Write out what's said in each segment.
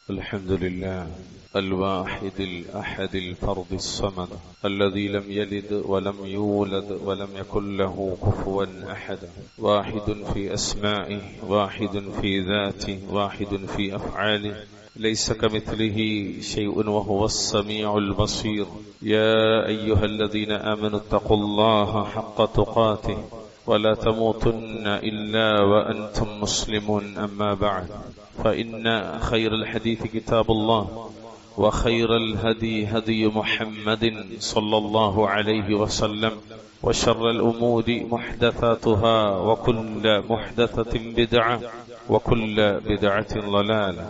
الحمد لله الواحد الأحد الفرد الصمد الذي لم يلد ولم يولد ولم يكن له كفوا أحد، واحد في أسمائه، واحد في ذاته، واحد في أفعاله، ليس كمثله شيء وهو السميع البصير. يا أيها الذين آمنوا اتقوا الله حق تقاته ولا تموتن إلا وأنتم مسلمون. أما بعد، فإن خير الحديث كتاب الله، وخير الهدي هدي محمد صلى الله عليه وسلم، وشر الأمور محدثاتها، وكل محدثة بدعة، وكل بدعة ضلالة.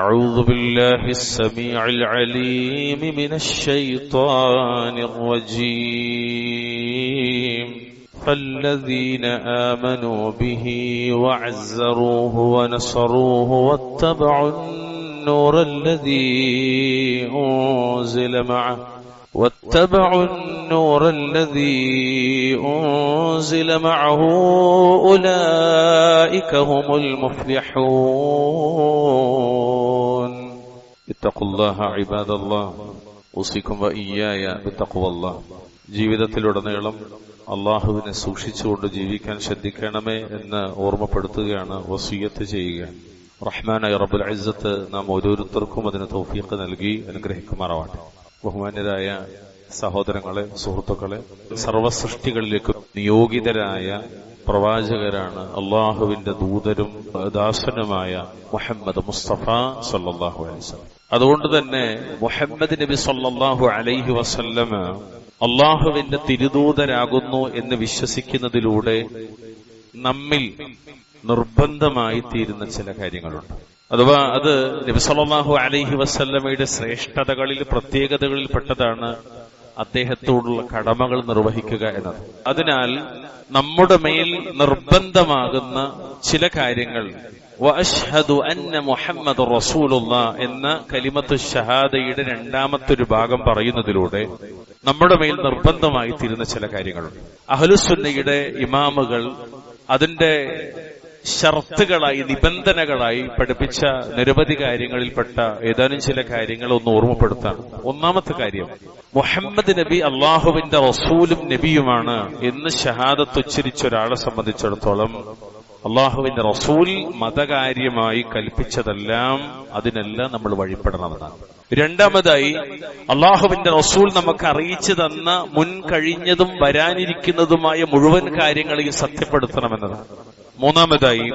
أعوذ بالله السميع العليم من الشيطان الرجيم. فالذين آمنوا به وعزروه ونصروه واتبعوا النور الذي أنزل معه أولئك هم المفلحون. اتقوا الله عباد الله، أوصيكم وإياي بتقوى الله. ജീവിതത്തിലുടനീളം അള്ളാഹുവിനെ സൂക്ഷിച്ചുകൊണ്ട് ജീവിക്കാൻ ശ്രദ്ധിക്കണമേ എന്ന് ഓർമ്മപ്പെടുത്തുകയാണ്, വസിയ്യത്ത് ചെയ്യുക. റഹ്മാനായ റബ്ബുൽ ഇസ്സത്ത് നാം ഓരോരുത്തർക്കും അതിന് തൗഫീഖ് നൽകി അനുഗ്രഹിക്കുമാറാവട്ടെ. ബഹുമാന്യരായ സഹോദരങ്ങളെ, സുഹൃത്തുക്കളെ, സർവസൃഷ്ടികളിലേക്ക് നിയോഗിതരായ പ്രവാചകരാണ് അള്ളാഹുവിന്റെ ദൂതരും ദാസനുമായ മുഹമ്മദ് മുസ്തഫ സല്ലല്ലാഹു അലൈഹി വസല്ലം. അതുകൊണ്ട് തന്നെ മുഹമ്മദ് നബി സല്ലല്ലാഹു അലൈഹി വസല്ലം അള്ളാഹുവിന്റെ തിരുദൂതരാകുന്നു എന്ന് വിശ്വസിക്കുന്നതിലൂടെ നമ്മിൽ നിർബന്ധമായി തീരുന്ന ചില കാര്യങ്ങളുണ്ട്. അഥവാ അത് നബി സല്ലല്ലാഹു അലൈഹി വസല്ലമയുടെ ശ്രേഷ്ഠതകളിൽ, പ്രത്യേകതകളിൽ പെട്ടതാണ് അദ്ദേഹത്തോടുള്ള കടമകൾ നിർവഹിക്കുക എന്നത്. അതിനാൽ നമ്മുടെ മേൽ നിർബന്ധമാകുന്ന ചില കാര്യങ്ങൾ, വഅശ്ഹദു അന്ന മുഹമ്മദ് റസൂലുള്ളാഹ് എന്ന കലിമത്തു ഷഹാദയുടെ രണ്ടാമത്തൊരു ഭാഗം പറയുന്നതിലൂടെ നമ്മുടെ മേൽ നിർബന്ധമായി തീരുന്ന ചില കാര്യങ്ങളുണ്ട്. അഹ്ലുസുന്നയുടെ ഇമാമുകൾ അതിന്റെ ഷർത്തുകളായി, നിബന്ധനകളായി പഠിപ്പിച്ച നിരവധി കാര്യങ്ങളിൽപ്പെട്ട ഏതാനും ചില കാര്യങ്ങൾ ഒന്ന് ഓർമ്മപ്പെടുത്താണ്. ഒന്നാമത്തെ കാര്യം, മുഹമ്മദ് നബി അള്ളാഹുവിന്റെ റസൂലും നബിയുമാണ് എന്ന് ഷഹാദത്ത് ഉച്ചരിച്ച ഒരാളെ സംബന്ധിച്ചിടത്തോളം അള്ളാഹുവിന്റെ റസൂൽ മതകാര്യമായി കൽപ്പിച്ചതെല്ലാം അതിനെല്ലാം നമ്മൾ വഴിപ്പെടണമെന്നാണ്. രണ്ടാമതായി, അള്ളാഹുവിന്റെ റസൂൽ നമുക്ക് അറിയിച്ചു തന്ന മുൻകഴിഞ്ഞതും വരാനിരിക്കുന്നതുമായ മുഴുവൻ കാര്യങ്ങളെയും സത്യപ്പെടുത്തണമെന്നതാണ്. മൂന്നാമതായി,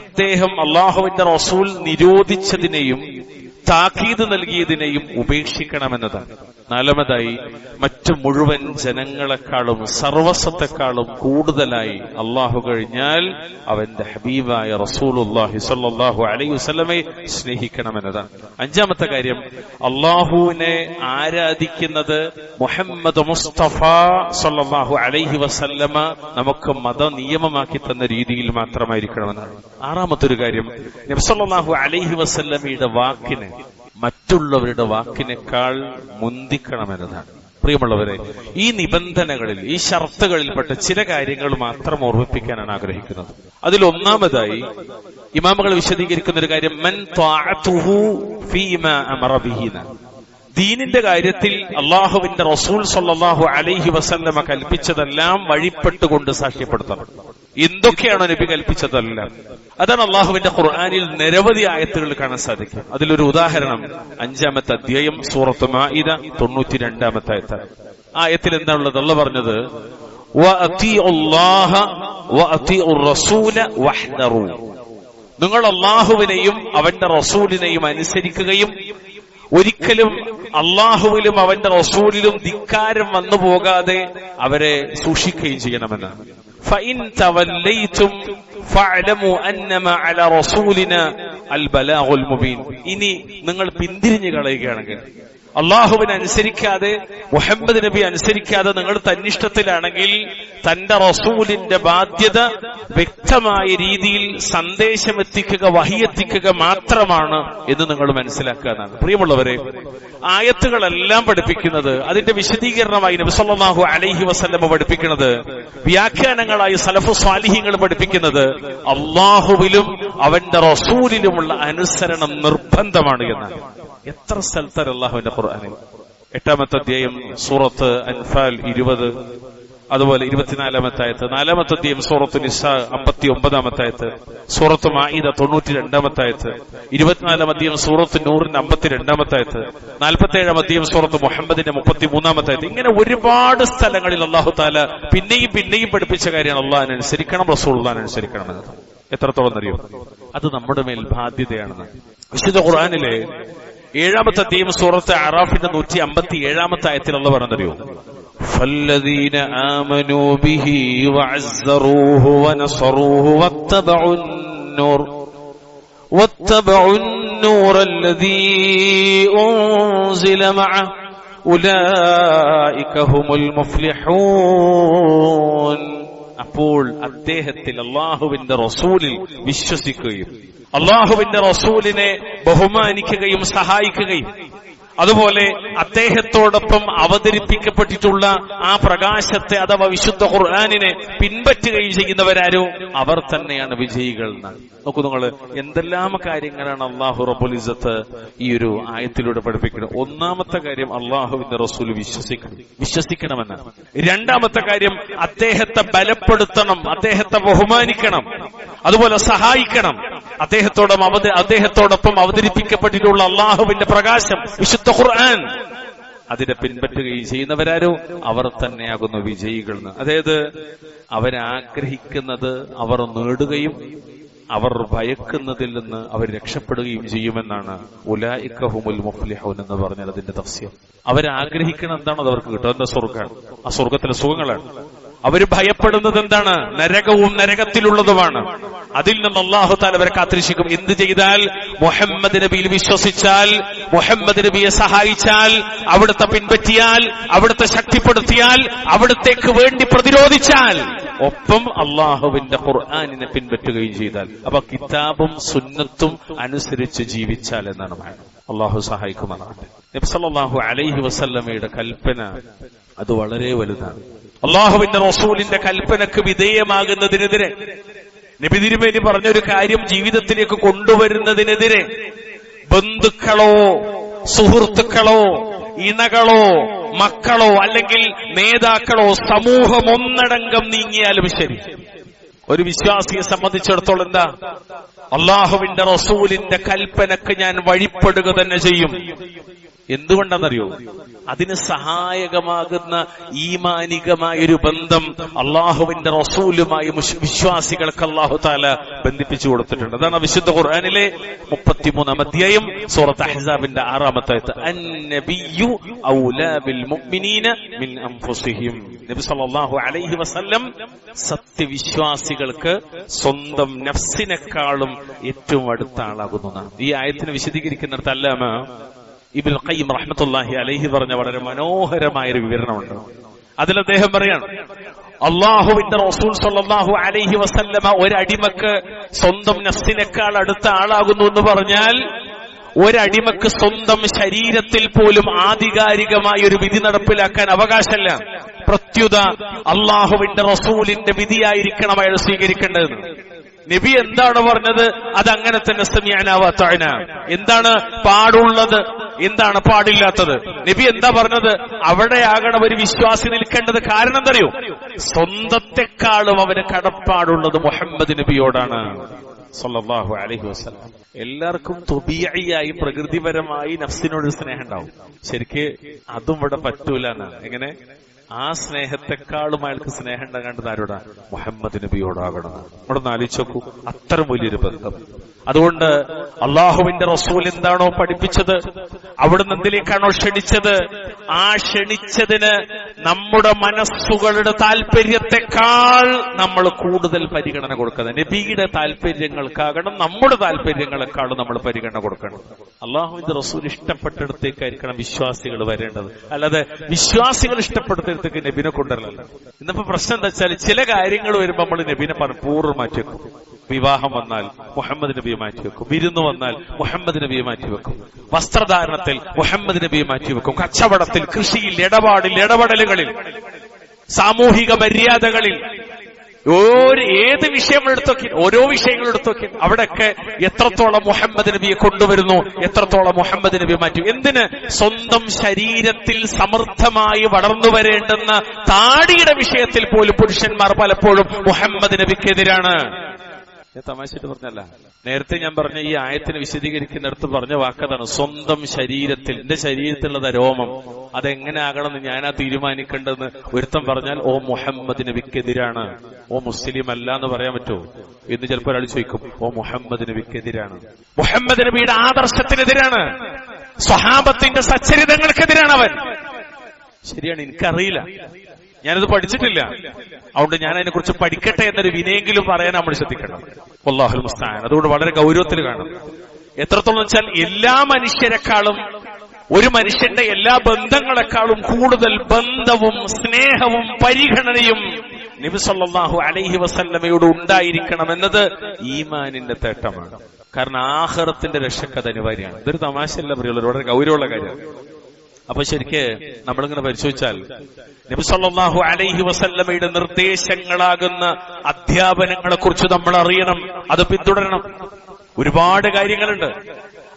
അദ്ദേഹം അള്ളാഹുവിന്റെ റസൂൽ നിരോധിച്ചതിനെയും താക്കീത് നൽകിയതിനെയും ഉപേക്ഷിക്കണമെന്നതാണ്. നാലാമതായി, മറ്റു മുഴുവൻ ജനങ്ങളെക്കാളും സർവസ്വത്തെക്കാളും കൂടുതലായി അള്ളാഹു കഴിഞ്ഞാൽ അവന്റെ ഹബീബായ റസൂലുള്ളാഹി സ്വല്ലല്ലാഹു അലൈഹി വസല്ലമയെ സ്നേഹിക്കണമെന്നതാണ്. അഞ്ചാമത്തെ കാര്യം, അള്ളാഹുവിനെ ആരാധിക്കുന്നത് മുഹമ്മദ് മുസ്തഫ സ്വല്ലല്ലാഹു അലൈഹി വസല്ലമ നമുക്ക് മത നിയമമാക്കി തന്ന രീതിയിൽ മാത്രമായിരിക്കണമെന്നാണ്. ആറാമത്തൊരു കാര്യം, നബി സല്ലല്ലാഹു അലൈഹി വസല്ലമയുടെ വാക്കിന് മറ്റുള്ളവരുടെ വാക്കിനേക്കാൾ മുന്തിക്കണമെന്നതാണ്. പ്രിയമുള്ളവരെ, ഈ നിബന്ധനകളിൽ, ഈ ഷർത്തുകളിൽപ്പെട്ട ചില കാര്യങ്ങൾ മാത്രം ഓർമ്മിപ്പിക്കാനാണ് ആഗ്രഹിക്കുന്നത്. അതിൽ ഒന്നാമതായി ഇമാമുകൾ വിശദീകരിക്കുന്ന ഒരു കാര്യം, മൻ ത്വാഅതുഹു ഫീമാ അമറ ബിഹി. ദീനിന്റെ കാര്യത്തിൽ അള്ളാഹുവിന്റെ റസൂൽ സ്വല്ലല്ലാഹു അലൈഹി വസല്ലമ കൽപ്പിച്ചതെല്ലാം വഴിപ്പെട്ടുകൊണ്ട് സാക്ഷ്യപ്പെടുത്തണം. എന്തൊക്കെയാണോ നബി കൽപ്പിച്ചതെല്ലാം, അതാണ് അള്ളാഹുവിന്റെ ഖുർആനിൽ നിരവധി ആയത്തുകൾ കാണാൻ സാധിക്കും. അതിലൊരു ഉദാഹരണം 5-ാമത്തെ അധ്യായം സൂറത്ത് മാഇദ 92-ാമത്തെ ആയത്താണ്. ആയത്തിൽ എന്താണുള്ളത്? അല്ലാഹു പറഞ്ഞത്, വഅതിഉല്ലാഹ വഅതിഉർ റസൂല വഹ്ദറു. നിങ്ങൾ അള്ളാഹുവിനെയും അവന്റെ റസൂലിനെയും അനുസരിക്കുകയും ഒരിക്കലും അള്ളാഹുവിലും അവന്റെ റസൂലിലും ധിക്കാരം വന്നു പോകാതെ അവരെ സൂക്ഷിക്കുകയും ചെയ്യണമെന്നാണ്. فإن توليتم فاعلموا أنما على رسولنا البلاغ المبين. ഇനി നിങ്ങൾ പിന്തിരിഞ്ഞു കളയുകയാണെങ്കിൽ, അള്ളാഹുവിനെ അനുസരിക്കാതെ മുഹമ്മദ് നബി അനുസരിക്കാതെ നിങ്ങൾ തന്നിഷ്ടത്തിലാണെങ്കിൽ തന്റെ റസൂലിന്റെ ബാധ്യത വ്യക്തമായ രീതിയിൽ സന്ദേശമെത്തിക്കുക, വഹിയെത്തിക്കുക മാത്രമാണ് എന്ന് നിങ്ങൾ മനസ്സിലാക്കുക എന്നാണ്. പ്രിയമുള്ളവരെ, ആയത്തുകളെല്ലാം പഠിപ്പിക്കുന്നത്, അതിന്റെ വിശദീകരണമായി നബി സല്ലല്ലാഹു അലൈഹി വസല്ലം പഠിപ്പിക്കുന്നത്, വ്യാഖ്യാനങ്ങളായി സലഫു സ്വാലിഹീങ്ങൾ പഠിപ്പിക്കുന്നത് അള്ളാഹുവിലും അവന്റെ റസൂലിലുമുള്ള അനുസരണം നിർബന്ധമാണ് എന്നാണ്. എത്ര സ്ഥലത്താണ് അള്ളാഹുവിന്റെ ഖുർആനിൽ? 8-ാമത്തെ അധ്യായം സൂറത്ത് അൻഫാൽ 20, അതുപോലെ 24-ാമത്തെ ആയത്ത്, 4-ാമത്തെ അധ്യായം സൂറത്ത് നിസാ 59-ാമത്തെ ആയത്ത്, സൂറത്ത് മാഇദ 92-ാമത്തെ ആയത്ത്, 24-ാം അധ്യായം സൂറത്ത് നൂറിന്റെ 52-ാമത്തെ ആയത്ത്, 47-ാം അധ്യായം സൂറത്ത് മുഹമ്മദിന്റെ 33-ാമത്തെ ആയത്ത്. ഇങ്ങനെ ഒരുപാട് സ്ഥലങ്ങളിൽ അള്ളാഹു താല പിന്നെയും പഠിപ്പിച്ച കാര്യമാണ് അള്ളാഹിനെ അനുസരിക്കണം, റസൂലുള്ളാഹിനെ അനുസരിക്കണം എന്നത്. എത്രത്തോളം അറിയോ? അത് നമ്മുടെ മേൽ ബാധ്യതയാണെന്ന് വിശുദ്ധ ഖുർആനിലെ 7-ാമത്തെ അധ്യായം സൂറത്ത് അറാഫിന്റെ 157-ാമത്തെ ആയത്തിൽ അള്ളാഹു പറഞ്ഞറിയോ, فالذين آمنوا به وعزروه ونصروه واتبعوا النور الذي أنزل معه أولئك هم المفلحون. അപ്പോൾ അദ്ദേഹത്തിൽ അള്ളാഹുവിന്റെ റസൂലിൽ വിശ്വസിക്കുകയും അള്ളാഹുവിന്റെ റസൂലിനെ ബഹുമാനിക്കുകയും സഹായിക്കുകയും അതുപോലെ അദ്ദേഹത്തോടൊപ്പം അവതരിപ്പിക്കപ്പെട്ടിട്ടുള്ള ആ പ്രകാശത്തെ അഥവാ വിശുദ്ധ ഖുർആനിനെ പിൻപറ്റുകയും ചെയ്യുന്നവരാരോ അവർ തന്നെയാണ് വിജയികൾ എന്നാണ്. നോക്കൂ നിങ്ങൾ, എന്തെല്ലാം കാര്യങ്ങളാണ് അള്ളാഹു റബ്ബുൽ ഇസ്സത്ത് ഈ ഒരു ആയത്തിലൂടെ പഠിപ്പിക്കുന്നത്. ഒന്നാമത്തെ കാര്യം അള്ളാഹുവിന്റെ റസൂൽ വിശ്വസിക്കണമെന്നാണ്. 2-ാമത്തെ കാര്യം അദ്ദേഹത്തെ ബലപ്പെടുത്തണം, അദ്ദേഹത്തെ ബഹുമാനിക്കണം, അതുപോലെ സഹായിക്കണം. അദ്ദേഹത്തോടൊപ്പം അവതരിപ്പിക്കപ്പെട്ടിട്ടുള്ള അള്ളാഹുവിന്റെ പ്രകാശം വിശുദ്ധ ഖുർആൻ അതിനെ പിൻപറ്റുകയും ചെയ്യുന്നവരാരോ അവർ തന്നെയാകുന്നു വിജയികൾ. അതായത് അവരാഗ്രഹിക്കുന്നത് അവർ നേടുകയും അവർ ഭയക്കുന്നതിൽ നിന്ന് അവർ രക്ഷപ്പെടുകയും ചെയ്യുമെന്നാണ് ഉലൈക ഹുമുൽ മുഫ്ലിഹൂൻ എന്ന് പറഞ്ഞാൽ അതിന്റെ തഫ്സീർ. അവരാഗ്രഹിക്കണം എന്താണ് അത് അവർക്ക് കിട്ടും. എന്താ? സ്വർഗ്ഗമാണ്. ആ സ്വർഗ്ഗത്തിലെ സുഖങ്ങളാണ്. അവർ ഭയപ്പെടുന്നത് എന്താണ്? നരകവും നരകത്തിലുള്ളതുമാണ്. അതിൽ നിന്ന് അല്ലാഹു തആല അവരെ കാത്തിരക്ഷിക്കും. എന്ത് ചെയ്താൽ? മുഹമ്മദ് നബിയിൽ വിശ്വസിച്ചാൽ, മുഹമ്മദ് നബിയെ സഹായിച്ചാൽ, അവിടുത്തെ പിൻപറ്റിയാൽ, അവിടുത്തെ ശക്തിപ്പെടുത്തിയാൽ, അവിടത്തേക്ക് വേണ്ടി പ്രതിരോധിച്ചാൽ, ഒപ്പം അള്ളാഹുവിന്റെ ഖുർആനിനെ പിൻപറ്റുകയും ചെയ്താൽ, അപ്പൊ കിതാബും സുന്നത്തും അനുസരിച്ച് ജീവിച്ചാൽ എന്നാണ്. അള്ളാഹു സഹായിക്കുമാറാകട്ടെ. നബി സല്ലല്ലാഹു അലൈഹി വസല്ലമയുടെ കൽപ്പന അത് വളരെ വലുതാണ്. അള്ളാഹുവിന്റെ റസൂലിന്റെ കൽപ്പനക്ക് വിധേയമാകുന്നതിനെതിരെ, നബി തിരുമേനി പറഞ്ഞൊരു കാര്യം ജീവിതത്തിലേക്ക് കൊണ്ടുവരുന്നതിനെതിരെ ബന്ധുക്കളോ സുഹൃത്തുക്കളോ ഇണകളോ മക്കളോ അല്ലെങ്കിൽ നേതാക്കളോ സമൂഹം ഒന്നടങ്കം നീങ്ങിയാലും ശരി, ഒരു വിശ്വാസിയെ സംബന്ധിച്ചിടത്തോളം എന്താ? അള്ളാഹുവിന്റെ റസൂലിന്റെ കൽപ്പനക്ക് ഞാൻ വഴിപ്പെടുക തന്നെ ചെയ്യും. എന്തുകൊണ്ടാണെന്നറിയോ? അതിന് സഹായകമാകുന്ന ഈമാനികമായൊരു ബന്ധം അള്ളാഹുവിന്റെ റസൂലുമായി വിശ്വാസികൾക്ക് അള്ളാഹു താല ബന്ധിപ്പിച്ചു കൊടുത്തിട്ടുണ്ട്. അതാണ് വിശുദ്ധ ഖുർആനിലെ 33-ാം അധ്യായം സൂറത്ത് അഹ്സാബിന്റെ 6-ാമത്തെ ആയത്ത്. അന്നബിയ്യു ഔലാ ബിൽ മുഅ്മിനീന മിൻ അൻഫുസിഹിം. നബി സല്ലല്ലാഹു അലൈഹി വസല്ലം സത്യവിശ്വാസികൾക്ക് സ്വന്തം നഫ്സിനെക്കാളും ഏറ്റവും അടുത്ത ആളാകുന്നു. ഈ ആയത്തിനെ വിശദീകരിക്കുന്നിടത്ത് അല്ലാമ ഇബ്നുൽ ഖയ്യിം റഹ്മത്തുള്ളാഹി അലൈഹി പറഞ്ഞ വളരെ മനോഹരമായൊരു വിവരണമുണ്ട്. അതിൽ അദ്ദേഹം പറയാണ്, അള്ളാഹുവിന്റെ റസൂൽ സല്ലല്ലാഹു അലൈഹി വസല്ലമ ഒരടിമക്ക് സ്വന്തം നഫ്സിനേക്കാൾ അടുത്ത ആളാകുന്നു എന്ന് പറഞ്ഞാൽ, ഒരടിമക്ക് സ്വന്തം ശരീരത്തിൽ പോലും ആധികാരികമായ ഒരു വിധി നടപ്പിലാക്കാൻ അവകാശമില്ല. പ്രത്യുത അള്ളാഹുവിന്റെ റസൂലിന്റെ വിധിയായിരിക്കണം അയാൾ സ്വീകരിക്കേണ്ടതെന്ന്. നബി എന്താണ് പറഞ്ഞത് അതങ്ങനെ തന്നെ സമിഅനാ വഅതഅന. എന്താണ് പാടുള്ളത്, എന്താണ് പാടില്ലാത്തത്, നബി എന്താ പറഞ്ഞത് അവിടെയാകണം ഒരു വിശ്വാസി നിൽക്കേണ്ടത്. കാരണം എന്തറിയോ? സ്വന്തത്തെക്കാളും അവന് കടപ്പാടുള്ളത് മുഹമ്മദ് നബിയോടാണ് സല്ലല്ലാഹു അലൈഹി വസല്ലം. എല്ലാവർക്കും തുബീഇയായി പ്രകൃതിപരമായി നഫ്സിനോട് സ്നേഹം ഉണ്ടാവും. ശരിക്ക് അതും ഇവിടെ പറ്റൂല എന്നാണ്. എങ്ങനെ? ആ സ്നേഹത്തെക്കാളും അയാൾക്ക് സ്നേഹം ഉണ്ടാകേണ്ടത് ആരോടാ? മുഹമ്മദ് നബിയോടാകണം. ഇവിടെ ഒന്ന് ആലോചിച്ച് നോക്കൂ, അത്ര വലിയൊരു ബന്ധം. അതുകൊണ്ട് അള്ളാഹുവിന്റെ റസൂൽ എന്താണോ പഠിപ്പിച്ചത്, അവിടുന്ന് എന്തിലേക്കാണോ ക്ഷണിച്ചത്, ആ ക്ഷണിച്ചതിന് നമ്മുടെ മനസ്സുകളുടെ താല്പര്യത്തെക്കാൾ നമ്മൾ കൂടുതൽ പരിഗണന കൊടുക്കുന്നത്. നബിയുടെ താല്പര്യങ്ങൾക്കാകണം നമ്മുടെ താല്പര്യങ്ങളെക്കാളും നമ്മൾ പരിഗണന കൊടുക്കണം. അള്ളാഹുവിന്റെ റസൂൽ ഇഷ്ടപ്പെട്ടിടത്തേക്കായിരിക്കണം വിശ്വാസികൾ വരേണ്ടത്, അല്ലാതെ വിശ്വാസികൾ ഇഷ്ടപ്പെടുത്തിടത്തേക്ക് നബിനെ കൊണ്ടുവരലല്ല. ഇന്നിപ്പോ പ്രശ്നം എന്താ വെച്ചാൽ, ചില കാര്യങ്ങൾ വരുമ്പോൾ നമ്മൾ നബിനെ പൂർവ്വം മാറ്റിവെക്കും. വിവാഹം വന്നാൽ മുഹമ്മദ് നബിയെ മാറ്റിവെക്കും, വിരുന്ന് വന്നാൽ മുഹമ്മദ് നബിയെ മാറ്റിവെക്കും, വസ്ത്രധാരണത്തിൽ മുഹമ്മദ് നബിയെ മാറ്റിവെക്കും, കച്ചവടത്തിൽ, കൃഷിയിൽ, ഇടപെടലുകളിൽ, സാമൂഹിക മര്യാദകളിൽ, ഏത് വിഷയങ്ങൾ എടുത്തോക്കി, ഓരോ വിഷയങ്ങൾ എടുത്തോക്കി, അവിടെയൊക്കെ എത്രത്തോളം മുഹമ്മദ് നബിയെ കൊണ്ടുവരുന്നു, എത്രത്തോളം മുഹമ്മദ് നബിയെ മാറ്റി. എന്തിന്? സ്വന്തം ശരീരത്തിൽ സമൃദ്ധമായി വളർന്നു വരേണ്ടുന്ന താടിയുടെ വിഷയത്തിൽ പോലും പുരുഷന്മാർ പലപ്പോഴും മുഹമ്മദ് നബിക്കെതിരാണ്. ഞാൻ തമാശയിട്ട് പറഞ്ഞല്ല, നേരത്തെ ഞാൻ പറഞ്ഞ ഈ ആയത്തിന് വിശദീകരിക്കുന്നിടത്ത് പറഞ്ഞ വാക്കതാണ്, സ്വന്തം ശരീരത്തിൽ, എന്റെ ശരീരത്തിലുള്ളത് രോമം, അതെങ്ങനെ ആകണമെന്ന് ഞാനാ തീരുമാനിക്കേണ്ടതെന്ന് ഒരുത്തം പറഞ്ഞാൽ ഓ മുഹമ്മദ് നബിക്കെതിരാണ്, ഓ മുസ്ലിം അല്ല എന്ന് പറയാൻ പറ്റുമോ എന്ന് ചിലപ്പോൾ ഒരാൾ ചോദിക്കും. ഓ മുഹമ്മദ് നബിക്കെതിരാണ്, മുഹമ്മദ് നബിയുടെ ആദർശത്തിനെതിരാണ്, സ്വഹാബത്തിന്റെ സച്ചരിതങ്ങൾക്കെതിരാണ് അവൻ. ശരിയാണ്, എനിക്കറിയില്ല, ഞാനത് പഠിച്ചിട്ടില്ല, അതുകൊണ്ട് ഞാൻ അതിനെക്കുറിച്ച് പഠിക്കട്ടെ എന്നൊരു വിനയെങ്കിലും പറയാൻ നമ്മൾ ശ്രദ്ധിക്കണം. വല്ലാഹുൽ മുസ്തആൻ. അതുകൊണ്ട് വളരെ ഗൗരവത്തിൽ കാണും. എത്രത്തോളം വെച്ചാൽ എല്ലാ മനുഷ്യരെക്കാളും, ഒരു മനുഷ്യന്റെ എല്ലാ ബന്ധങ്ങളെക്കാളും കൂടുതൽ ബന്ധവും സ്നേഹവും പരിഗണനയും നബി സല്ലല്ലാഹു അലൈഹി വസല്ലമയോട് ഉണ്ടായിരിക്കണം എന്നത് ഈമാനിന്റെ തേട്ടമാണ്. കാരണം ആഖിറത്തിന്റെ രക്ഷക്കത് അനിവാര്യമാണ്. ഇതൊരു തമാശയല്ല പ്രിയമുള്ളവർ, വളരെ ഗൗരവമുള്ള കാര്യമാണ്. അപ്പൊ ശരിക്ക് നമ്മളിങ്ങനെ പരിശോധിച്ചാൽ നബി സല്ലല്ലാഹു അലൈഹി വസല്ലമയുടെ നിർദ്ദേശങ്ങളാകുന്ന അധ്യാപനങ്ങളെ കുറിച്ച് നമ്മൾ അറിയണം, അത് പിന്തുടരണം. ഒരുപാട് കാര്യങ്ങളുണ്ട്.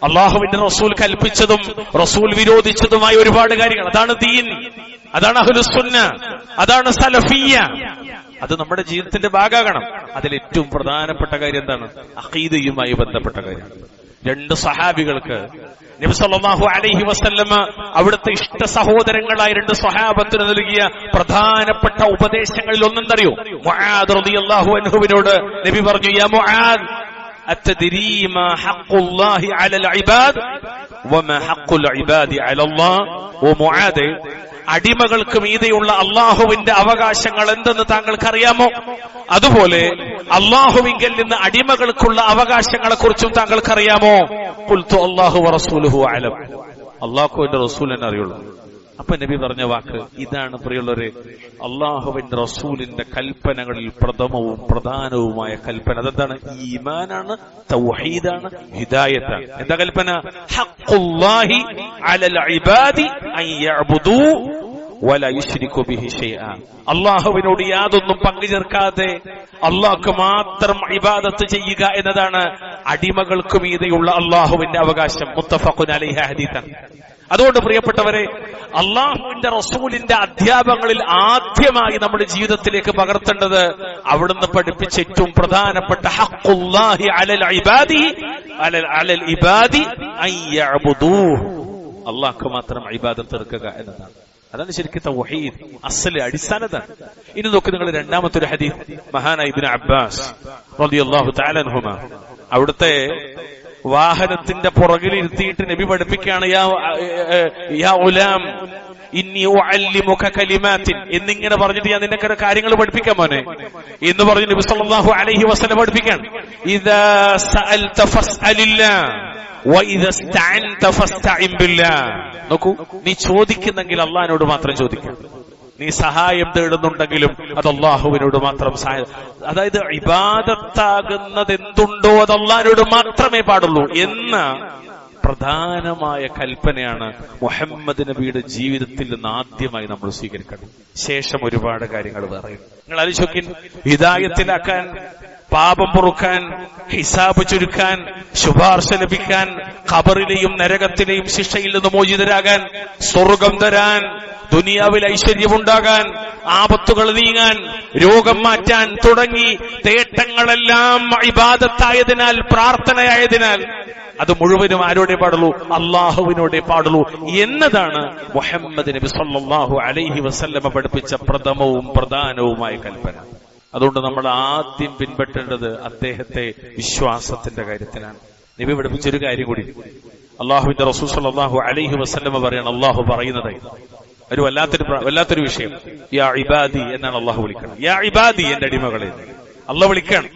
അള്ളാഹുവിന്റെ റസൂൽ കൽപ്പിച്ചതും റസൂൽ വിരോധിച്ചതുമായ ഒരുപാട് കാര്യങ്ങൾ. അതാണ് ദീൻ, അതാണ് അഹ്ലുസുന്ന, അതാണ് സലഫിയ്യ. അത് നമ്മുടെ ജീവിതത്തിന്റെ ഭാഗമാകണം. അതിലേറ്റവും പ്രധാനപ്പെട്ട കാര്യം എന്താണ്? അഖീദയുമായി ബന്ധപ്പെട്ട കാര്യം. രണ്ട് സഹാബികൾക്ക് നബി സല്ലല്ലാഹു അലൈഹി വസല്ലമ അവിടുത്തെ ഇഷ്ട സഹോദരങ്ങളായ രണ്ട് സ്വഹാബത്തിന് നൽകിയ പ്രധാനപ്പെട്ട ഉപദേശങ്ങളിൽ ഒന്നെന്തറിയോ? മുആദ് റളിയല്ലാഹു അൻഹുവിനോട് നബി പറഞ്ഞു, യാ മുആദ് അത്തദ്രീ മാ ഹഖ്ഖുല്ലാഹി അലൽ ഇബാദ് വമാ ഹഖ്ഖുൽ ഇബാദി അലല്ലാഹ്. ഓ മുആദ്, അടിമകൾക്ക് മീതെയുള്ള അള്ളാഹുവിന്റെ അവകാശങ്ങൾ എന്തെന്ന് താങ്കൾക്കറിയാമോ? അതുപോലെ അള്ളാഹുവിങ്കിൽ നിന്ന് അടിമകൾക്കുള്ള അവകാശങ്ങളെ കുറിച്ചും താങ്കൾക്കറിയാമോ? ഖുൽതു അല്ലാഹു വറസൂലുഹു അലം. അള്ളാഹുവിന്റെ റസൂലിനെ അറിയുള്ളൂ. അപ്പൊ നബി പറഞ്ഞ വാക്ക് ഇതാണ് പ്രിയമുള്ളവരെ, അള്ളാഹുവിന്റെ റസൂലിന്റെ കൽപ്പനകളിൽ പ്രഥമവും പ്രധാനവുമായ കൽപ്പന അതെന്താണ്? ഈമാനാണ്, തൗഹീദാണ്, ഹിദായത്താണ്. എന്താ കൽപ്പന? ഹഖ്ഖുല്ലാഹി അലൽ ഇബാദി അൻ യഅ്ബുദൂ വലാ യുശ്രികൂ ബിഹി ശൈആ. അള്ളാഹുവിനോട് യാതൊന്നും പങ്കുചേർക്കാതെ അള്ളാഹ്ക്ക് മാത്രം ഇബാദത്ത് ചെയ്യുക എന്നതാണ് അടിമകൾക്ക് മീതെയുള്ള അള്ളാഹുവിന്റെ അവകാശം. മുത്തഫഖുൻ അലൈഹി ഹദീസാണ്. അതുകൊണ്ട് പ്രിയപ്പെട്ടവരെ, അള്ളാഹുവിന്റെ റസൂലിന്റെ അധ്യാപനങ്ങളിൽ ആദ്യമായി നമ്മുടെ ജീവിതത്തിലേക്ക് പകർത്തേണ്ടത് അവിടുന്ന് പഠിപ്പിച്ച ഏറ്റവും പ്രധാനപ്പെട്ട ഹഖ്ഖുല്ലാഹി അലൽ ഇബാദി അൻ യഅ്ബുദൂഹു. അള്ളാഹ്ക്ക് മാത്രം ഇബാദത്ത് എടുക്കുക എന്നതാണ്. അതാണ് ശരിക്കും തൗഹീദ്, അസ്ല്, അടിസ്ഥാനതാണ്. ഇനി നോക്ക് നിങ്ങൾ രണ്ടാമത്തെ ഒരു ഹദീസ്, മഹാനായ ഇബ്നു അബ്ബാസ് റളിയല്ലാഹു തആല അൻഹുമാ, അവിടുത്തെ വാഹനത്തിന്റെ പുറകിൽ ഇരുത്തിയിട്ട് നബി പഠിപ്പിക്കുകയാണ്, യാ ഉലാം ഇന്നി ഉഅല്ലിമുക കലിമാത്തിൻ എന്നിങ്ങനെ പറഞ്ഞിട്ട് ഞാൻ നിനക്ക് കാര്യങ്ങൾ പഠിപ്പിക്കാൻ മോനെ എന്ന് പറഞ്ഞ് നബി സല്ലല്ലാഹു അലൈഹി വസല്ലം പഠിപ്പിക്കുകയാണ്. ഇദാ സഅൽത ഫസ്അലില്ലാഹ് വഇദാ ഇസ്തഅൻത ഫസ്തഇൻ ബില്ലാഹ്. നോക്കൂ, നീ ചോദിക്കുന്നെങ്കിൽ അല്ലാഹുവിനോട് മാത്രം ചോദിക്കണം, നീ സഹായം തേടുന്നുണ്ടെങ്കിലും അത് അള്ളാഹുവിനോട് മാത്രം സഹായം. അതായത് ഇബാദത്താകുന്നത് എന്തുണ്ടോ അത് അള്ളാഹുവിനോട് മാത്രമേ പാടുള്ളൂ എന്ന പ്രധാനമായ കൽപ്പനയാണ് മുഹമ്മദ് നബിയുടെ ജീവിതത്തിൽ നിന്ന് ആദ്യമായി നമ്മൾ സ്വീകരിക്കണം. ശേഷം ഒരുപാട് കാര്യങ്ങൾ പറയും. നിങ്ങൾ ആലോചിക്കാൻ, ഹിദായത്തിലാക്കാൻ, പാപം പൊറുക്കാൻ, ഹിസാബ് ചുരുക്കാൻ, ശുപാർശ ലഭിക്കാൻ, ഖബറിലെയും നരകത്തിലെയും ശിക്ഷയിൽ നിന്ന് മോചിതരാകാൻ, സ്വർഗം തരാൻ, ദുനിയാവിൽ ഐശ്വര്യമുണ്ടാകാൻ, ആപത്തുകൾ നീങ്ങാൻ, രോഗം മാറ്റാൻ തുടങ്ങി തേട്ടങ്ങളെല്ലാം ഇബാദത്തായതിനാൽ, പ്രാർത്ഥനയായതിനാൽ അത് മുഴുവനും ആരോടെ പാടുള്ളൂ? അള്ളാഹുവിനോടെ പാടുള്ളൂ എന്നതാണ് മുഹമ്മദ് നബി സല്ലല്ലാഹു അലൈഹി വസല്ലമ പഠിപ്പിച്ച പ്രഥമവും പ്രധാനവുമായ കൽപ്പന. അതുകൊണ്ട് നമ്മൾ ആദ്യം പിൻപറ്റേണ്ടത് അദ്ദേഹത്തെ വിശ്വാസത്തിന്റെ കാര്യത്തിലാണ്. നബി പഠിപ്പിച്ചൊരു കാര്യം കൂടി, അള്ളാഹുവിന്റെ റസൂൽ സല്ലല്ലാഹു അലൈഹി വസല്ലമ പറയാണ്, അള്ളാഹു പറയുന്നത് ഒരു വല്ലാത്തൊരു വിഷയം. യാ ഇബാദി എന്നാണ് അള്ളാഹു വിളിക്കണം. യാ ഇബാദി, എന്റെ അടിമകളെ അള്ളാഹു വിളിക്കണം.